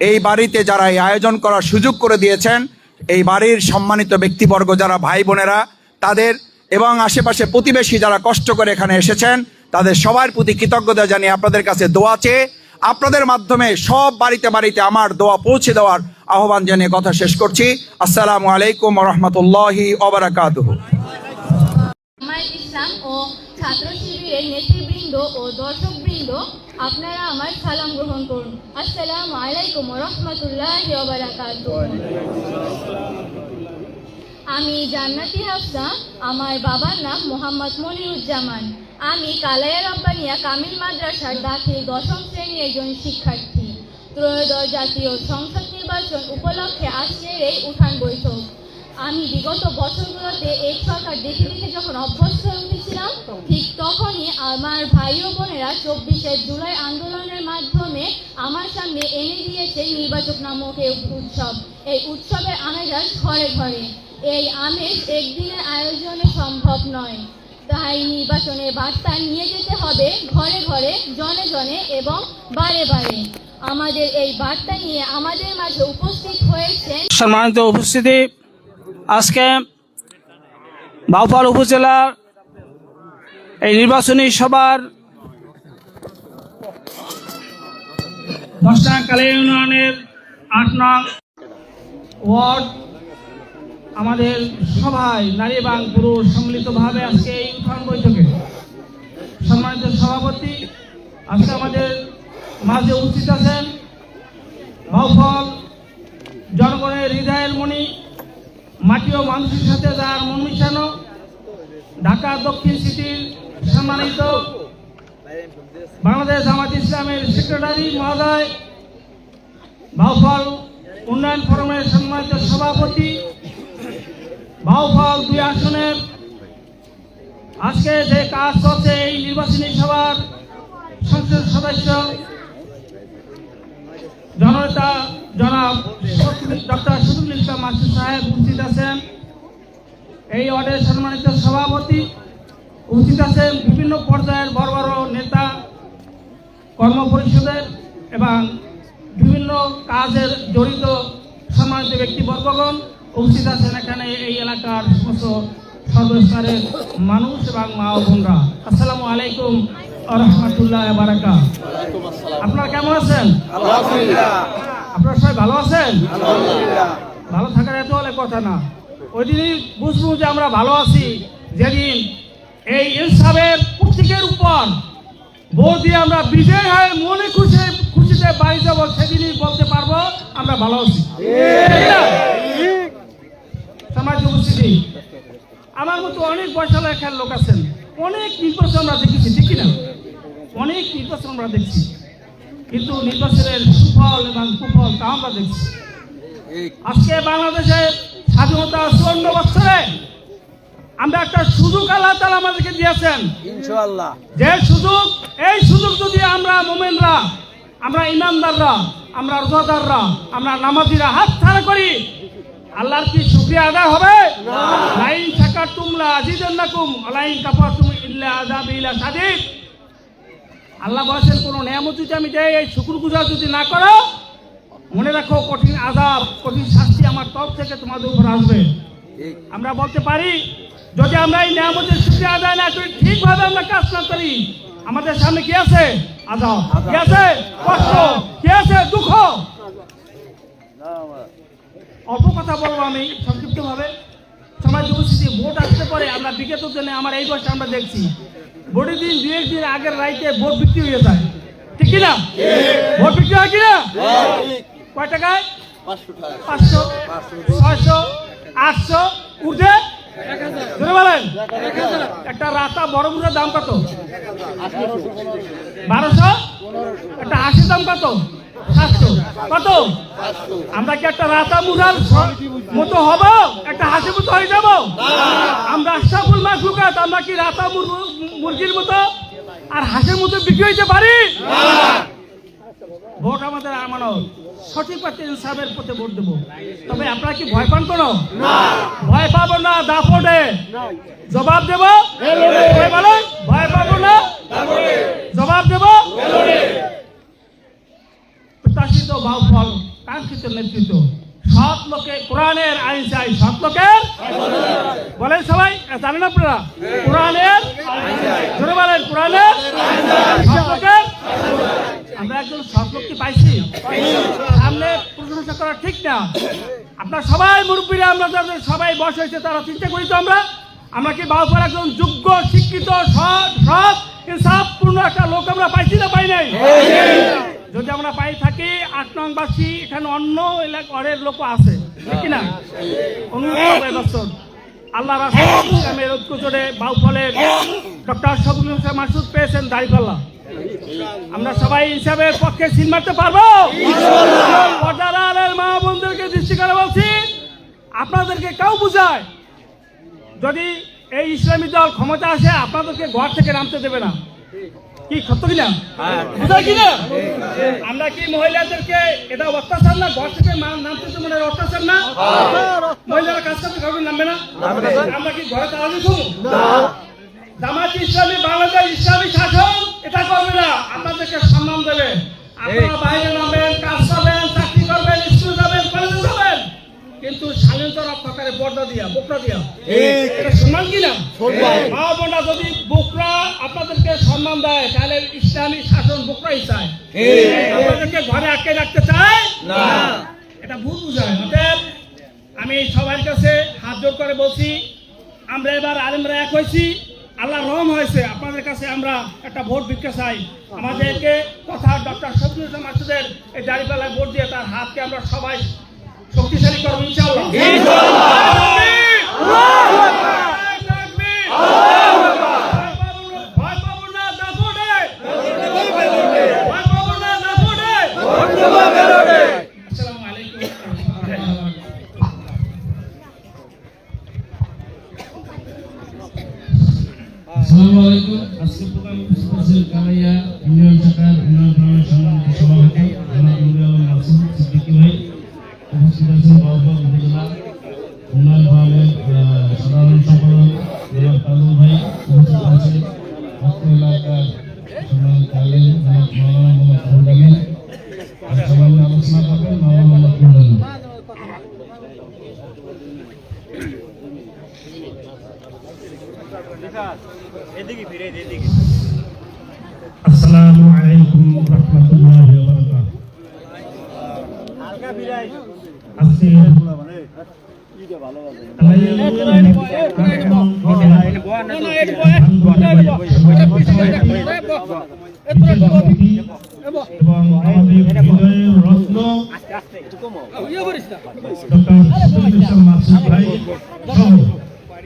এই বাড়িতে যারা এই আয়োজন করার সুযোগ করে দিয়েছেন, এই বাড়ির সম্মানিত ব্যক্তিবর্গ যারা ভাই বোনেরা, তাদের এবং আশেপাশে প্রতিবেশী যারা কষ্ট করে এখানে এসেছেন, তাদের সবার প্রতি কৃতজ্ঞতা জানিয়ে আপনাদের কাছে দোয়া চেয়ে আপনাদের মাধ্যমে সব বাড়িতে বাড়িতে আমার দোয়া পৌঁছে দেওয়ার আহ্বান জানিয়ে কথা শেষ করছি। আসসালামু আলাইকুম ওয়া রাহমাতুল্লাহি ওয়া বারাকাতুহু। ইসলাম ও ছাত্র শিবিরের নেতৃবৃন্দ ও দর্শকবৃন্দ, আপনারা আমার সালাম গ্রহণ করুন। আসসালামু আলাইকুম ওয়া রাহমাতুল্লাহি ওয়া বারাকাতুহু। আমি জান্নাতি হাফসা, আমার বাবার নাম মোহাম্মদ মনিরুজ্জামান। আমি কালাইয়া রব্বানিয়া কামিল মাদ্রাসার দাখিল 10ম শ্রেণীর একজন শিক্ষার্থী। ত্রয়োদশ জাতীয় সংসদ নির্বাচন উপলক্ষে আজকের এই উঠান বৈঠক। আমি বিগত বছরগুলোতে এই সরকার দেখে দেখে যখন অভ্যস্ত হয়ে উঠেছিলাম, ঠিক তখনই আমার ভাই ও বোনেরা 24শে জুলাই আন্দোলনের মাধ্যমে আমার সামনে এনে দিয়েছে নির্বাচক নামক এই উৎসব। এই উৎসবের আমেজ ঘরে ঘরে। এই আমেজ একদিনের আয়োজনে সম্ভব নয়, তাই নির্বাচনের বার্তা নিয়ে যেতে হবে ঘরে ঘরে, জনে জনে এবং বারে বারে। আমাদের এই বার্তা নিয়ে আমাদের মাঝে উপস্থিত হয়েছেন সম্মানিত উপস্থিতি, আজকে বাউফল উপজেলার এই নির্বাচনী সভার 10 কালাইয়া ইউনিয়নের 8 নং ওয়ার্ড আমাদের সভায় নারী এবং পুরুষ সম্মিলিতভাবে আজকে এই উত্থান বৈঠকে সম্মানিত সভাপতি, আজকে আমাদের মাঝে উপস্থিত আছেন বাউফল জনগণের হৃদয়ের মণি, মাটি ও মানুষের সাথে যার মন মিশানো, ঢাকা দক্ষিণ সিটির সম্মানিত বাংলাদেশ জামাত ইসলামের সেক্রেটারি মহোদয়, বাউফল উন্নয়ন ফোরামের সম্মানিত সভাপতি, বাউফল 2 আসনের আজকে যে কাজ চলছে এই নির্বাচনী সভার সংসদ সদস্য জননেতা জনাব ডক্টর শফিকুল ইসলাম মাসুদ সাহেব উপস্থিত আছেন। এই ওয়ার্ডের সম্মানিত সভাপতি উপস্থিত আছেন, বিভিন্ন পর্যায়ের বড় বড় নেতা, কর্ম পরিষদের এবং বিভিন্ন কাজের জড়িত সম্মানিত ব্যক্তিবর্গগণ উপস্থিত আছেন এখানে এই এলাকার সমস্ত সর্বস্তরের মানুষ এবং মা ও বোনরা। আসসালামু আলাইকুম ওয়া রাহমাতুল্লাহি ওয়া বারাকাতুহু। আপনারা কেমন আছেন? আলহামদুলিল্লাহ। আপনারা সবাই ভালো আছেন? আলহামদুলিল্লাহ। ভালো থাকার এত হলে কথা না, ওই দিনই বুঝবো যে আমরা ভালো আছি যেদিন এই ইনসাফের প্রতীকের উপর ভোট দিয়ে আমরা বিজয় হয়ে মনে খুশিতে বাড়ি যাবো, সেদিনই বলতে পারবো আমরা ভালো আছি। সমাজ উপস্থিতি, আমার মতো অনেক বয়সা লেখার লোক আছেন, অনেক নির্বাচন আমরা দেখেছি, ঠিক না? অনেক নির্বাচন আমরা দেখছি, কিন্তু নির্বাচনের সুফল এবং কুফল তা আমরা দেখছি। আজকে বাংলাদেশের স্বাধীনতা 54 বছরে আমরা একটা সুযোগ আল্লাহ তাআলা আমাদেরকে দিয়েছেন, ইনশাআল্লাহ। যে সুযোগ, এই সুযোগ যদি আমরা মুমিনরা, আমরা ইমানদাররা, আমরা রোজাদাররা, আমরা নামাজিরা হাত ছাড়া করি, আল্লাহর কি শুকরিয়া আদায় হবে? লাইন শাকারতুম লা আযীদান্নাকুম ওয়া লাইন কাফারতুম ইল্লা আযাবি লাশাদীদ। আল্লাহ বলেছেন কোন নিয়ামত যদি আমি দেই, এই শুকরগুজার যদি না করো, মনে রাখো কঠিন আযাব, কঠিন শাস্তি আমার তরফ থেকে তোমাদের উপর আসবে। আমরা বলতে পারি যদি আমরা এই নিয়ামতের শুকরিয়া আদায় না করি, ঠিকভাবে আমরা কাজ না করি, আমাদের সামনে কি আছে? আযাব। কি আছে? কষ্ট। কি আছে? দুঃখ। অল্প কথা বলবো আমি সংক্ষিপ্ত ভাবে। সমাজ উপস্থিতি, ভোট আসতে পারে আমরা বিগত দিনে আমার এই বয়সে আমরা দেখছি ভোটের দিন 2-1 দিন আগের রাইতে ভোট বিক্রি হয়ে যায়, ঠিক কিনা? ভোট বিক্রি হয় কিনা? কয় টাকায়? 500, 600, 800 উঠে ধরে বলেন। একটা রাতা বড় মুড়ার দাম কত? 1200। একটা হাঁসের দাম কত? 700। কত? আমরা কি একটা রাতা মুড়ার মতো হব? একটা হাঁসের মতো হয়ে যাব? আমরা আশরাফুল মাখলুকাত, আমরা কি রাতা মুরগির মতো আর হাঁসের মতো বিক্রি হইতে পারি? ভোট আমাদের আমানত, সঠিক পথে ইনসাফের পথে ভোট দেবো। তবে আপনারা কি ভয় পান? কোনো ভয় পাবো না, দাপটে জবাব দেব। ভয় পাবো না, জবাব দেব। প্রত্যাশিত বাউফল, কাঙ্ক্ষিত নেতৃত্ব, সৎ লোকে কোরআনের আইন চাই, সৎ লোকের বলেন সবাই, জানেন আপনারা? কোরআনের ধরে বলেন, কোরআনের সৎ লোকের। আমরা একজন সৎ লোককে পাইছি, সামনে প্রশংসা করা ঠিক না। আপনার সবাই মুরব্বীরা, আমরা যাদের সবাই বয়স হয়েছে তারা চিন্তা করি তো আমরা কি বাউফল একজন যোগ্য, শিক্ষিত, সৎ, ইনসাফপূর্ণ একটা লোক আমরা পাইছি না পাই নাই? যদি আমরা পাই থাকি, 8 নং বাসী এখানে অন্য এলাকার লোক আছে, ঠিক না? আল্লাহ রাসূলের ঐক্য জোড়ে বাউফলের ডক্টর শফিকুল ইসলাম মাসুদ পেয়েছেন দাঁড়িপাল্লা। আমরা সবাই হিসাবের পক্ষে সিল মারতে পারবো? পর্দার মা বোনদেরকে দৃষ্টি করে বলছি, আপনাদেরকে কেউ বুঝায় যদি এই ইসলামী দল ক্ষমতা আসে, আপনাদেরকে ঘর থেকে নামতে দেবে না। কি সত্য কিনা? বুঝায় কিনা? আমরা কি মহিলাদেরকে এটা অত্যাচার না? ঘর থেকে নামতে তো মানে অত্যাচার না? মহিলারা কাজ করতে কাউকে নামবে না? আমরা কি ঘরে তালা দিবো? জামাত ইসলামী বাংলাদেশ ইসলামী শাসন এটা করবে না, আপনাদেরকে সম্মান দেবে। আপনারা বাইরে নামবেন, কাজ পাবেন, চাকরি করবেন, স্কুল যাবেন, কলেজে যাবেন, কিন্তু স্বাধীনতা রক্ষাকারী পর্দা দিয়া, বোকরা দিয়া, এটা সম্মান কিনা? মা বোনরা যদি বোকরা আপনাদেরকে সম্মান দেয়, তাহলে ইসলামী শাসন বোকরাই চায়, আপনাদেরকে ঘরে আটকে রাখতে চায় না। এটা ভুল বুঝায়। অতএব আমি সবার কাছে হাত জোড় করে বলছি, আমরা এবার আলেমরা এক হয়েছি, আল্লাহ রহম হয়েছে, আপনাদের কাছে আমরা একটা ভোট ভিক্ষা চাই। আমাদেরকে কথা ডক্টর শফিকুল ইসলাম মাসুদের এই দাঁড়িপাল্লায় ভোট দিয়ে তার হাতকে আমরা সবাই শক্তিশালী করবো ইনশাআল্লাহ। ভয় পাবো না দাপটে, ভয় পাবো না দাপটে। আসসালামু আলাইকুম। আসসালামু আলাইকুম। আজকে প্রোগ্রাম উপস্থিত কালাইয়া ইউনিয়ন শাখার উন্নয়ন কমিটির সম্মানিত সভাপতি জনাব নুরুল আলম মাসুদ সিদ্দিকী ভাই, উপস্থিত আছেন বাউফল উপজেলা উন্নয়ন ফোরামের সাধারণ সম্পাদক জনাব কালু ভাই, উপস্থিত আছেন অত্র এলাকার সম্মানিত আলেম জনাব মাওলানা মোহাম্মদ ফজল আমিন, আর সামান্য আলোচনা করবেন মাওলানা মোহাম্মদ ফজল আমিন। আসসালামু আলাইকুম রাহমাতুল্লাহি ওয়া বারাকাতুহু। আজকে এবং আমাদের হৃদয়ের রত্ন ডক্টর শফিকুল ইসলাম মাসুদ ভাই সহ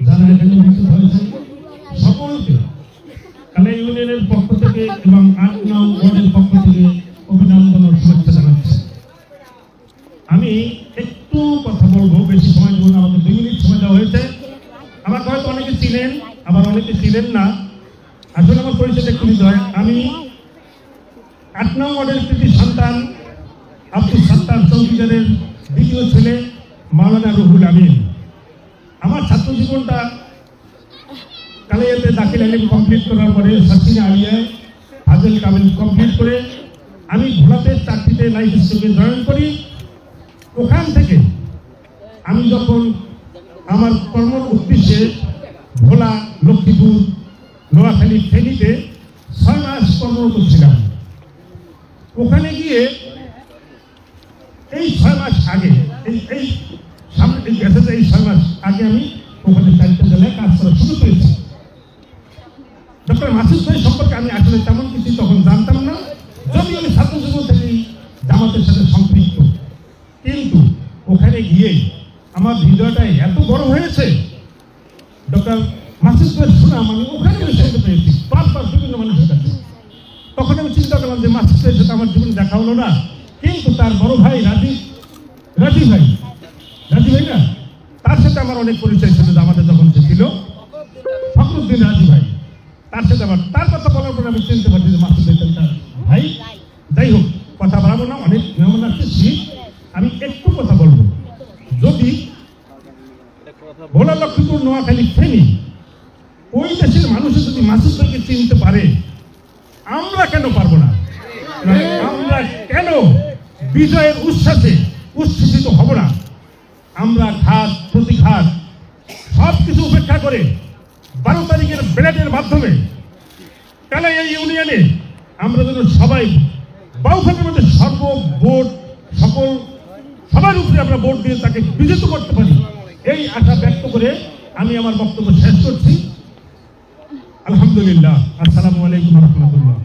যারা এখানে উপস্থিত হয়েছেন সকলকে কালাই ইউনিয়নের পক্ষ থেকে এবং ৮ নং ওয়ার্ডের পক্ষ থেকে অভিনন্দন ও শুভেচ্ছা জানাচ্ছি। আমি একটু কথা বলবো, বেশি সময় বলবো, আমাকে 2 মিনিট সময় দেওয়া হয়েছে। আমাকে হয়তো অনেকে চিনেন, আবার অনেকে চিনেন না। আসলে আমার পরিচয় একটু দিতে হয়। আমি ৮ নং ওয়ার্ডের কৃতি সন্তান আব্দুল সাত্তার চৌকিদারের দ্বিতীয় ছেলে মাওলানা রুহুল আমিন। আমার ছাত্র জীবনটা কালাইয়াতে দাখিল আলিম কমপ্লিট করার পরে সাকিনা আলিয়ায় হাজেল কামিল কমপ্লিট করে আমি ভোলাতে চাকরিতে লাইফ স্টোকে জয়েন করি। ওখান থেকে আমি যখন আমার কর্ম উদ্দেশ্যে ভোলা, লক্ষ্মীপুর, নোয়াখালী, ফেনীতে 6 মাস কর্মরত ছিলাম। ওখানে গিয়ে এই 6 মাস আগে এই সামনে এই 6 মাস আগে আমি ওখানে 4টা জেলায় কাজ করা শুরু করেছি। ডক্টর মাসুদ ভাই সম্পর্কে আমি আসলে তেমন কিছু তখন জানতাম না, যদিও আমি ছাত্র জীবন থেকেই জামাতের সাথে সম্পৃক্ত। কিন্তু ওখানে গিয়ে আমার হৃদয়টা এত বড় হয়েছে, ডক্টর মাসুদ ভাই সুনাম আমি ওখানে শুনতে পেয়েছি বারবার বিভিন্ন মানুষের কাছে। তখন আমি চিন্তা করলাম যে মাসুদ ভাইয়ের সাথে আমার জীবনে দেখা হলো না, কিন্তু তার বড় ভাই রাজি ভাই না, তার সাথে আমার অনেক পরিচয় ছিল। আমাদের যখন ছিল ফখরুদ্দিন রাজি ভাই, তার সাথে আবার তার কথা বলার পরে আমি চিনতে পারছি যে মাসুদ ভাই। যাই হোক, কথা বাড়াবো না, অনেক মেহমান আসছে। আমি একটু কথা বলবো। যদি ভোলা, লক্ষ্মীপুর, নোয়াখালী, ফেনী ওই দেশের মানুষের যদি মাসুদ ভাইকে চিনতে পারে, আমরা কেন পারবো না? আমরা কেন বিজয়ের উচ্ছ্বাসে উচ্ছ্বসিত হব না? আমরা ঘাত প্রতিঘাত সব কিছু উপেক্ষা করে 12 তারিখের ব্যালটের মাধ্যমে কালাইয়া ইউনিয়নে আমরা যেন সবাই বাউফলের মধ্যে সবার উপরে আমরা ভোট দিয়ে তাকে বিজেত করতে পারি, এই আশা ব্যক্ত করে আমি আমার বক্তব্য শেষ করছি। আলহামদুলিল্লাহ। আসসালামু আলাইকুম রহমতুল্লাহ।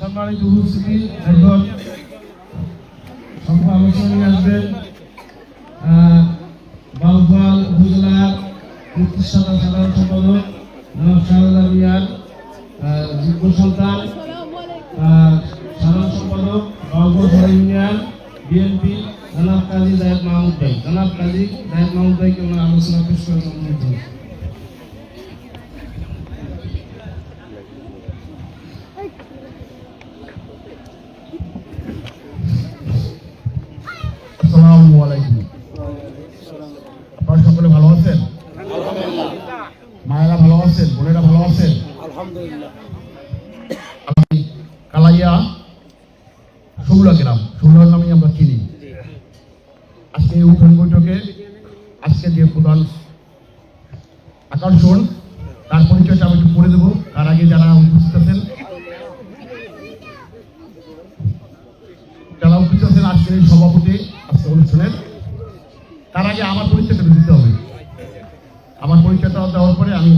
সম্মানিত উপস্থিতি, এখন সকল আলোচনা নিয়ে আসবেন বাউফল উপজেলার প্রতিষ্ঠাতা সাধারণ সম্পাদক জনাব শাহজাদা মিয়ার যোগ্য সন্তান, সাধারণ সম্পাদক বাউফল ইউনিয়ন বিএনপি জনাব কাজী জায়েদ মাহমুদ ভাই। জনাব কাজী জায়েদ মাহমুদ ভাইকে আমরা আলোচনা পেশ করার অনুরোধ করছি। আসসালামু আলাইকুম। আপনারা সকলে ভালো আছেন? মায়েরা ভালো আছেন? বোনেরা ভালো আছেন? আলহামদুলিল্লাহ। আমি কালাইয়া শৌলা গ্রাম, শৌলার নামেই আমরা চিনি। আজকে এই উঠোন বৈঠকে আজকে যে প্রধান আকর্ষণ, তার পরিচয়টা আমি একটু পড়ে দেবো। তার আগে যারা উপস্থিত আছেন আজকের এই সভাপতি আজকে অনুষ্ঠানের, তার আগে আমার পরিচয়টা দিতে হবে। আমার পরিচয়টা দেওয়ার পরে আমি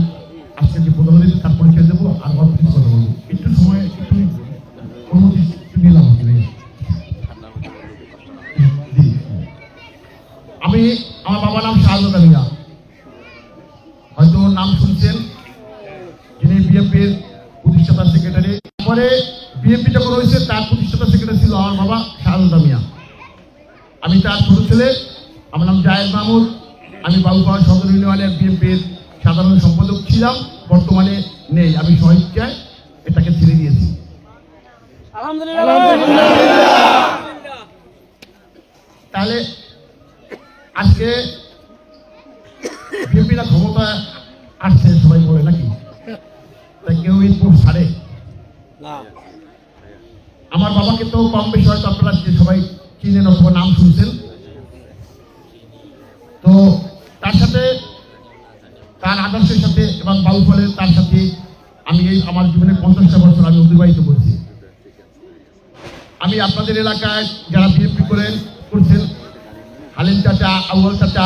তারপরে বিএনপি যখন হয়েছে তার প্রতিষ্ঠাতা সেক্রেটারি ছিল আমার বাবা শাহাদুল্লাহ মিয়া। আমি তার ছোট ছেলে, আমার নাম জায়েদ মাহমুদ। আমি বাবুপাড়া সদর ইউনিয়নের বিএনপির সাধারণ সম্পাদক ছিলাম, বর্তমানে নেই। আমি স্বইচ্ছায় এটাকে ছেড়ে দিয়েছি। তাহলে আজকে বিএনপিরা ক্ষমতা আসছে সবাই বলে নাকি, তাই কেউ এই পোস্ট ছাড়ে? আমার বাবাকে তো কম বেশি হয়তো আপনারা সবাই চিনেন অথবা নাম শুনছেন। তো তার সাথে, তার আদর্শের সাথে এবং বাবুফলের তার সাথে আমি এই আমার জীবনে 50টা বছর আমি অতিবাহিত করছি। আমি আপনাদের এলাকায় যারা বিএনপি করছেন, হালিম চাচা, আউয়াল চাচা,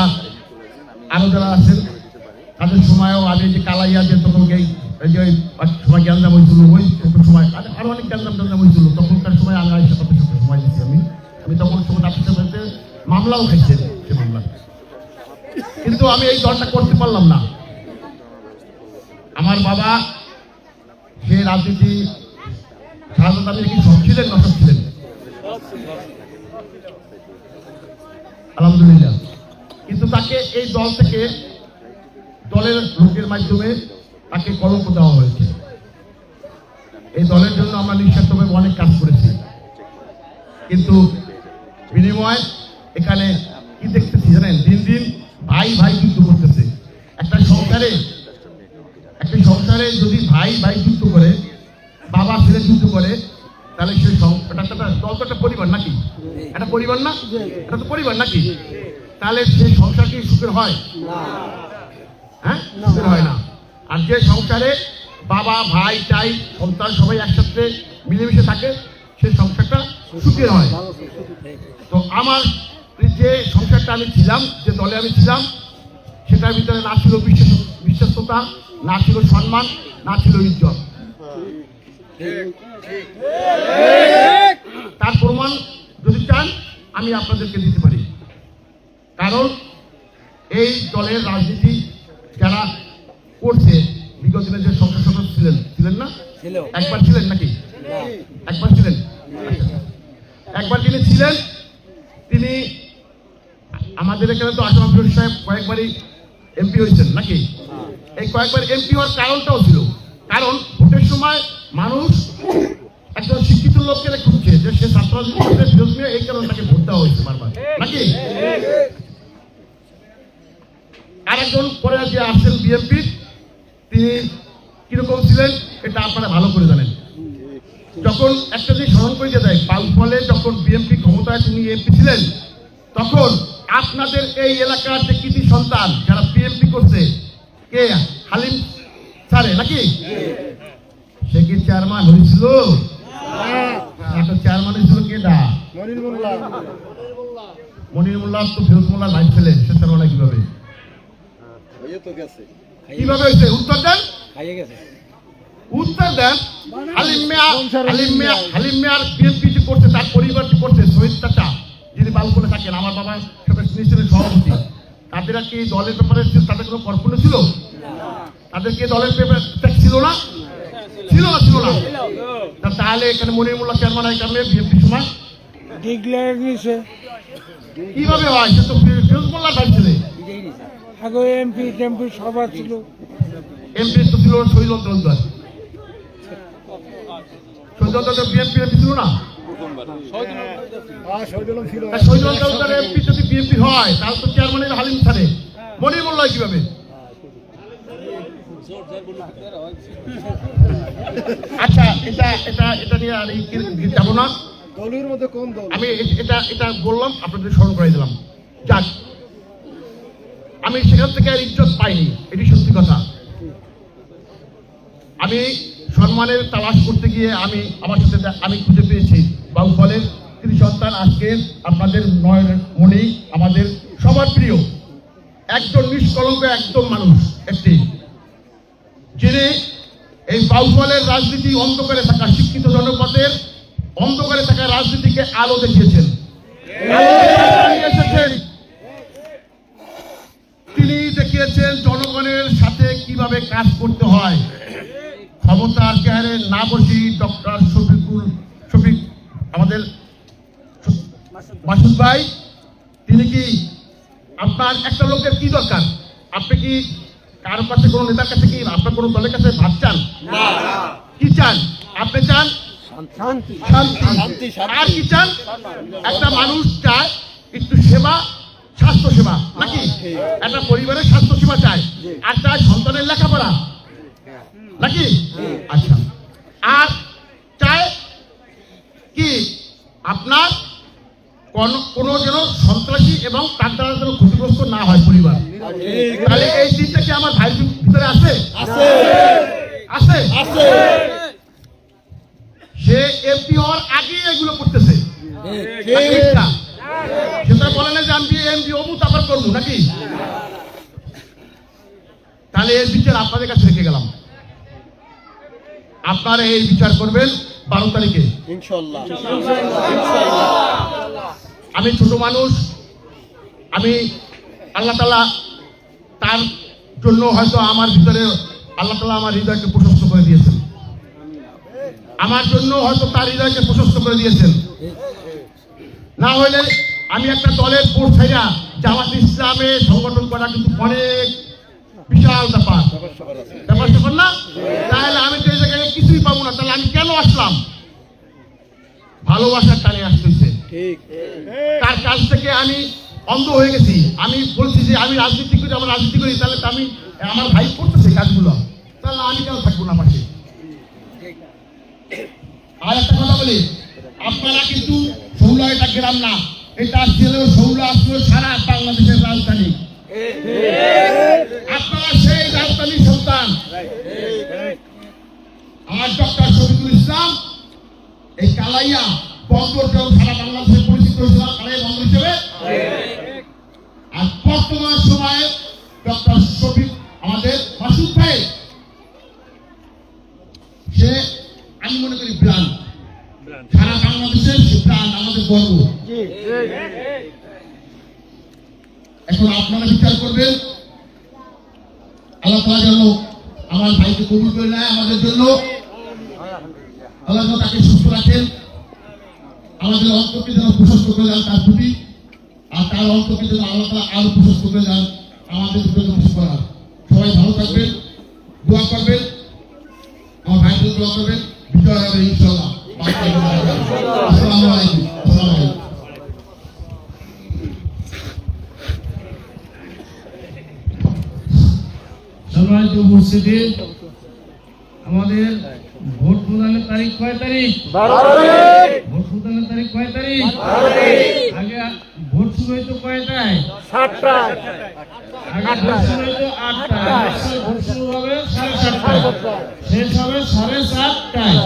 আরো যারা আছেন, তাদের সময়ও আমি যে কালাইয়া যে তখন সময় গ্যাঞ্জাম হয়েছিল, ওই সময় আরো অনেক গ্যাঞ্জাম হয়েছিল, তখনকার সময় আমি আইসা তাদের সাথে সময় দিচ্ছি। আমি তখন সময় আপনার সাথে মামলাও খাইছেন সে মামলা, কিন্তু আমি এই দলটা করতে পারলাম না। আমার বাবা সে রাজনীতি সাধারণত আপনি কি সব ছিলেন না সব ছিলেন? আলহামদুলিল্লাহ। কিন্তু তাকে এই দল থেকে, দলের লোকের মাধ্যমে তাকে কলঙ্ক দেওয়া হয়েছে। এই দলের জন্য আমরা নিঃস্বার্থভাবে অনেক কাজ করেছি, কিন্তু বিনিময় এখানে কি দেখতেছি জানেন? দিন দিন ভাই ভাই যুদ্ধ করতেছে। একটা সংসারে যদি ভাই ভাই যুদ্ধ করে, বাবা ছেলে যুদ্ধ করে, তাহলে সেই দল তো একটা পরিবার নাকি? একটা পরিবার না? এটা তো পরিবার নাকি? তাহলে সেই সংসার কি সুখের হয়? হ্যাঁ, সুখের হয় না। আর যে সংসারে বাবা ভাই চাই সন্তান সবাই একসাথে মিলেমিশে থাকে, সেই সংসারটা সুখের হয়। তো আমার যে সংসারটা আমি ছিলাম, যে দলে আমি ছিলাম, সেটার ভিতরে না ছিল বিশ্বস্ততা, না ছিল সম্মান, না ছিল ইজ্জত। তার প্রমাণ যদি চান আমি আপনাদেরকে দিতে পারি। কারণ এই দলের রাজনীতি যারা করছে, বিগত দিনে যে সংসদ সদস্য ছিলেন না, একবার ছিলেন নাকি? একবার ছিলেন। একবার যিনি ছিলেন তিনি আমাদের এখানে তো আসাম আব্দুল সাহেব কয়েকবারই এমপি হয়েছেন নাকি? এই কয়েকবার এমপি হওয়ার কারণটাও ছিল, কারণ ভোটের সময় মানুষ একজন শিক্ষিত লোককে খুঁজছে যে সে ছাত্র রাজনীতিতে বিরোধ নিয়ে, এই কারণে তাকে ভোট দেওয়া হয়েছে বারবার নাকি? আরেকজন পরে যে আসছেন বিএনপি, তিনি কিরকম ছিলেন এটা আপনারা ভালো করে জানেন। যখন একটা জিনিস স্মরণ করে দেয়, ফলে যখন বিএনপি ক্ষমতায় তিনি এমপি ছিলেন, তখন আপনাদের এই এলাকার যে কৃতি সন্তান যারা বিএনপি করছে, কে হালিম স্যারে নাকি? সে কি চেয়ারম্যান হয়েছিল? একটা চেয়ারম্যান হয়েছিল কে? মনির মোল্লা। তো ফিরোজ মোল্লার ভাই ছিলেন, সে চেয়ারম্যান কিভাবে হয়েছে? উত্তর দেন, উত্তর দেন। হালিম মিয়ার বিএনপি যে করছে, তার পরিবার যে করছে, শহীদ চাচা যিনি বালুপলে থাকেন, আমার বাবার সাথে ছিলেন সভাপতি, তাদের কি দলের ব্যাপারে তাদের কোনো কর্পণ্য ছিল? তাদের কি দলের ব্যাপারে ছিল না? ছিল না, ছিল না। তাহলে এখানে মনির মোল্লা চেয়ারম্যান হয় কারণে বিএনপি সময় কিভাবে হয়? সে তো ফিরোজ মোল্লার ভাই ছেলে। এমপি সভা ছিল, এমপি তো ছিল শহীদ অন্তর, বিএনপি ছিল না? শহীদ অন্তর এমপি যদি বিএনপি হয়, তাহলে তো চেয়ারম্যানের হালিম স্যারে মনির মোল্লা কিভাবে? আচ্ছা, এটা নিয়ে আর যাবো না। আমি এটা বললাম, আপনাদের স্মরণ করাই দিলাম। যাক, আমি সেখান থেকে আর ইজ্জত পাইনি, এটি সত্যি কথা। আমি সম্মানের তালাশ করতে গিয়ে আমার সাথে আমি খুঁজে পেয়েছি বাবুফলের তিনি সন্তান, আজকে আপনাদের মনেই আমাদের সবার প্রিয় একজন নিষ্কলঙ্ক একদম মানুষ, একটি যিনি এই বাবুফলের রাজনীতি অন্ধকারে থাকা, শিক্ষিত জনপদের অন্ধকারে থাকা রাজনীতিকে আলো দেখিয়েছেন। তিনি দেখিয়েছেন জনগণের সাথে কিভাবে কাজ করতে হয়। ক্ষমতার চেয়ারে না বসি ডক্টর শফিক আমাদের মাসুদ ভাই, তিনি কি আপনার একটা লোকের কি দরকার? আপনি কি কারোর কাছে, কোনো নেতার কাছে কি আপনার কোনো দলের কাছে ভাত চান? কি চান? আপনি চান শান্তি। আর কি চান? একটা মানুষ চায় একটু সেবা, স্বাস্থ্য সেবা, নাকি একটা পরিবারের স্বাস্থ্য সেবা চায়, আর চায় সন্তানের লেখাপড়া, নাকি? আচ্ছা, আর চায় কি আপনার কোনো যেন সন্ত্রাসী এবং তার দ্বারা যেন ক্ষতিগ্রস্ত না হয় পরিবার। তাহলে এই চিন্তা কি আমার ভাইয়ের ভিতরে আছে? আছে। সে এমপি হওয়ার আগে এগুলো করতেছে, সেটা বলে না যে আমি এমপি হবো তারপর করবো, নাকি? তাহলে এর বিচার আপনাদের কাছে রেখে গেলাম, আপনারা এই বিচার করবেন 12 তারিখে ইনশাআল্লাহ। আমি ছোট মানুষ, আমি আল্লাহ তাআলা তার জন্য হয়তো আমার ভিতরে আল্লাহ তাআলা আমার হৃদয়কে প্রশস্ত করে দিয়েছেন, আমার জন্য হয়তো তার হৃদয়কে প্রশস্ত করে দিয়েছেন। না হলে আমি একটা দলের বোর্ড ছাইরা জামাত ইসলামে সংগঠন করা কিন্তু অনেক বিশাল ব্যাপার না? তাহলে আমি তো এই জায়গায় কিছুই পাবো না, তাহলে আমি কেন আসলাম? ভালোবাসার টানে আসতেছে, তার কাছ থেকে আমি অন্ধ হয়ে গেছি। আমি বলছি যে আমি রাজনীতি করি, আমার রাজনীতি করি, তাহলে তো আমি আমার ভাই করতেছে কাজগুলো, তাহলে আমি কেন থাকবো না পাশে? আর একটা কথা বলি, আপনারা কিন্তু সৌলা এটা গ্রাম না, এটা ছিল সৌলা আসলো সারা বাংলাদেশের রাজধানী। আপনারা সেই রাজধানীর সন্তান। আর ডক্টর শফিকুল ইসলাম এই কালাইয়া বন্দর সারা বাংলাদেশে পরিচিত হয়েছিল কালাইয়া বন্দর হিসেবে। আর বর্তমান সময়ে ডক্টর শফিক আমাদের মাসুদ ভাই, সে আমি মনে করি প্রাণ, সারা বাংলাদেশের প্রাণ, আমাদের গর্ব। এখন আপনারা বিচার করবেন, আল্লাহ তাআলা যেন আমার ভাইকে কবুল করে নেয় আমাদের জন্য, আল্লাহ তাকে সুস্থ রাখেন, আমাদের অন্তরকে যেন প্রশস্ত করে দেন তার প্রতি, আর তার অন্তরকে যেন আল্লাহ তাআলা আরো প্রশস্ত করে দেন আমাদের জন্য কিছু করার। সবাই ভালো থাকবেন, দোয়া করবেন, আমার ভাইদের দোয়া করবেন, বিজয় হবে ইনশাআল্লাহ। আসসালামু আলাইকুম। সম্মানিত উপস্থিতি, আমাদের ভোট প্রদানের তারিখ কয় তারিখ? 12 তারিখ। ভোট প্রদানের তারিখ কয় তারিখ? 12 তারিখ। আগে ভোট শুরু হইতো কয়টায়? 7টায়। আগে ভোট শুরু হইতো 8টায়, ভোট শুরু হবে 7:30টায়, শেষ হবে 7:30টায়।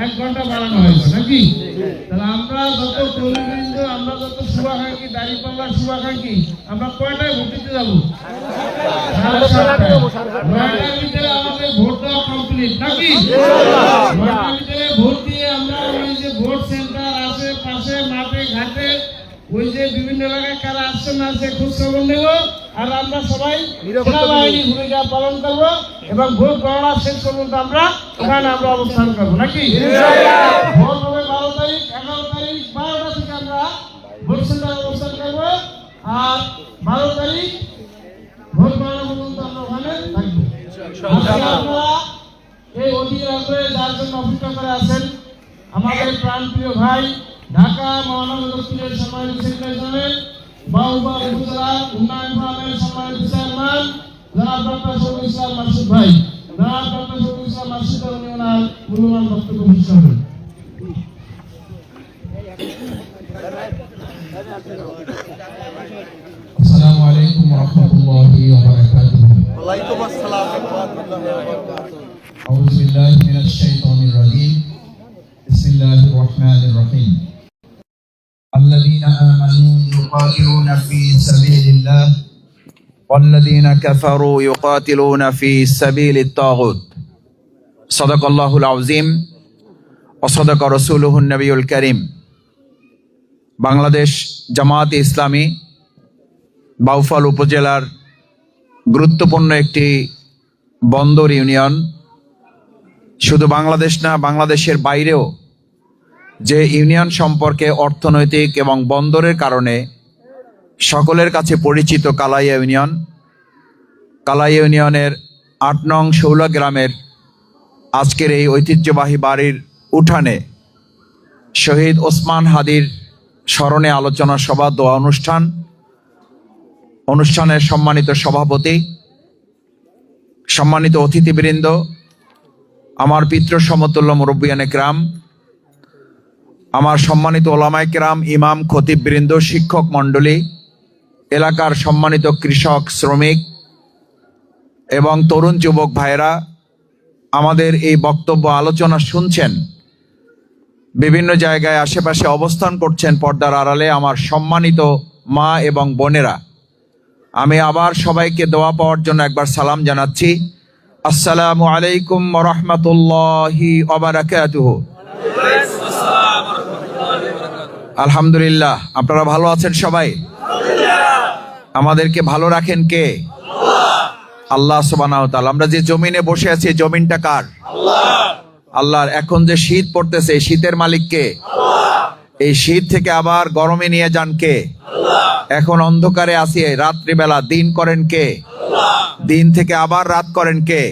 1 ঘন্টা বাড়ানো হয়েছে, নাকি? তাহলে আমরা যত কর্মীবৃন্দ, আমরা যত শুভাকাঙ্ক্ষী, দাঁড়িপাল্লার শুভাকাঙ্ক্ষী, আমরা কয়টায় ভোট দিতে যাবো? 9টার ভিতরে আমাদের ভোট দেওয়া কমপ্লিট, নাকি? 9টার ভিতরে ভোট দিয়ে আমরা ওই যে ভোট সেন্টার আছে পাশে মাঠে ঘাটে, ওই যে বিভিন্ন এলাকায় কারা আসছে না আসছে খোঁজ খবর নেব, আর আমরা সবাই সেনাবাহিনীর ভূমিকা পালন করবো এবং ভোট গণনা শেষ পর্যন্ত আমরা ওখানে আমরা অবস্থান করবো, নাকি? ভোট হবে 12 তারিখ, 11 তারিখ 12টা থেকে আমরা ভোট সেন্টারে অবস্থান করবো, আর 12 তারিখ ভোট গণনা পর্যন্ত আমরা ওখানে থাকবো। আপনারা এই অধীর আগ্রহে যার জন্য অপেক্ষা করে আছেন, আমাদের প্রাণপ্রিয় ভাই ঢাকা মহানগর দক্ষিণের সম্মানিত সেক্রেটারি, বাউবা উপজেলা উন্নয়ন ফোরামের সম্মানিত চেয়ারম্যান জনাব ডক্টর শফিকুল ইসলাম মাসুদ ভাই, জনাব ডক্টর শফিকুল ইসলাম মাসুদ উনি ওনার মূল্যবান বক্তব্য পেশ করবেন। আসসালামু আলাইকুম ওয়া রাহমাতুল্লাহি ওয়া বারাকাতুহু। ওয়া আলাইকুম আসসালাম ওয়া রাহমাতুল্লাহি ওয়া বারাকাতুহু। আউযু বিল্লাহি মিনাশ শাইতানির রাজীম। বিসমিল্লাহির রাহমানির রাহিম। আল্লাযীনা আমানু ইউকাতিলুনা ফী সাবিলিল্লাহ ওয়াল্লাযীনা কাফারু ইউকাতিলুনা ফী সাবিলিত তাগুত। সাদাকাল্লাহুল আযীম ওয়া সাদাকা রাসূলুহুন নবিয়ুল কারীম। বাংলাদেশ জামায়াতে ইসলামী বাউফল উপজেলার গুরুত্বপূর্ণ একটি বন্দর ইউনিয়ন, শুধু বাংলাদেশ না, বাংলাদেশের বাইরেও যে ইউনিয়ন সম্পর্কে অর্থনৈতিক এবং বন্দরের কারণে সকলের কাছে পরিচিত কালাইয়া ইউনিয়ন, কালাইয়া ইউনিয়নের ৮ নং শৌলা গ্রামের আজকের এই ঐতিহ্যবাহী বাড়ির উঠানে শহীদ ওসমান হাদির স্মরণে আলোচনা সভা, দোয়া অনুষ্ঠানের সম্মানিত সভাপতি, সম্মানিত অতিথিবৃন্দ, আমার পিতৃ সমতুল্য মুরব্বিয়ানে কেরাম, আমার সম্মানিত ওলামায়ে কেরাম, ইমাম, খতিববৃন্দ, শিক্ষক মণ্ডলী, এলাকার সম্মানিত কৃষক, শ্রমিক এবং তরুণ যুবক ভাইরা, আমাদের এই বক্তব্য আলোচনা শুনছেন, বিভিন্ন জায়গায় আশেপাশে অবস্থান করছেন পর্দার আড়ালে আমার সম্মানিত মা এবং বোনেরা, আমি আবার সবাইকে দোয়া পাওয়ার জন্য একবার সালাম জানাচ্ছি। আসসালামু আলাইকুম ওয়া রাহমাতুল্লাহি ওয়া বারাকাতুহু। আলহামদুলিল্লাহ, আপনারা ভালো আছেন সবাই? আমাদেরকে ভালো রাখেন কে? আল্লাহ সুবহানাহু ওয়া তাআলা। আমরা যে জমিনে বসে আছি, জমিনটা কার? আল্লাহর। এখন যে শীত পড়তেছে, শীতের মালিক কে? এই শীত থেকে আবার গরমে নিয়ে যান কে? এখন অন্ধকারে আছি, রাত্রিবেলা দিন করেন কে? দিন থেকে আবার রাত করেন কে?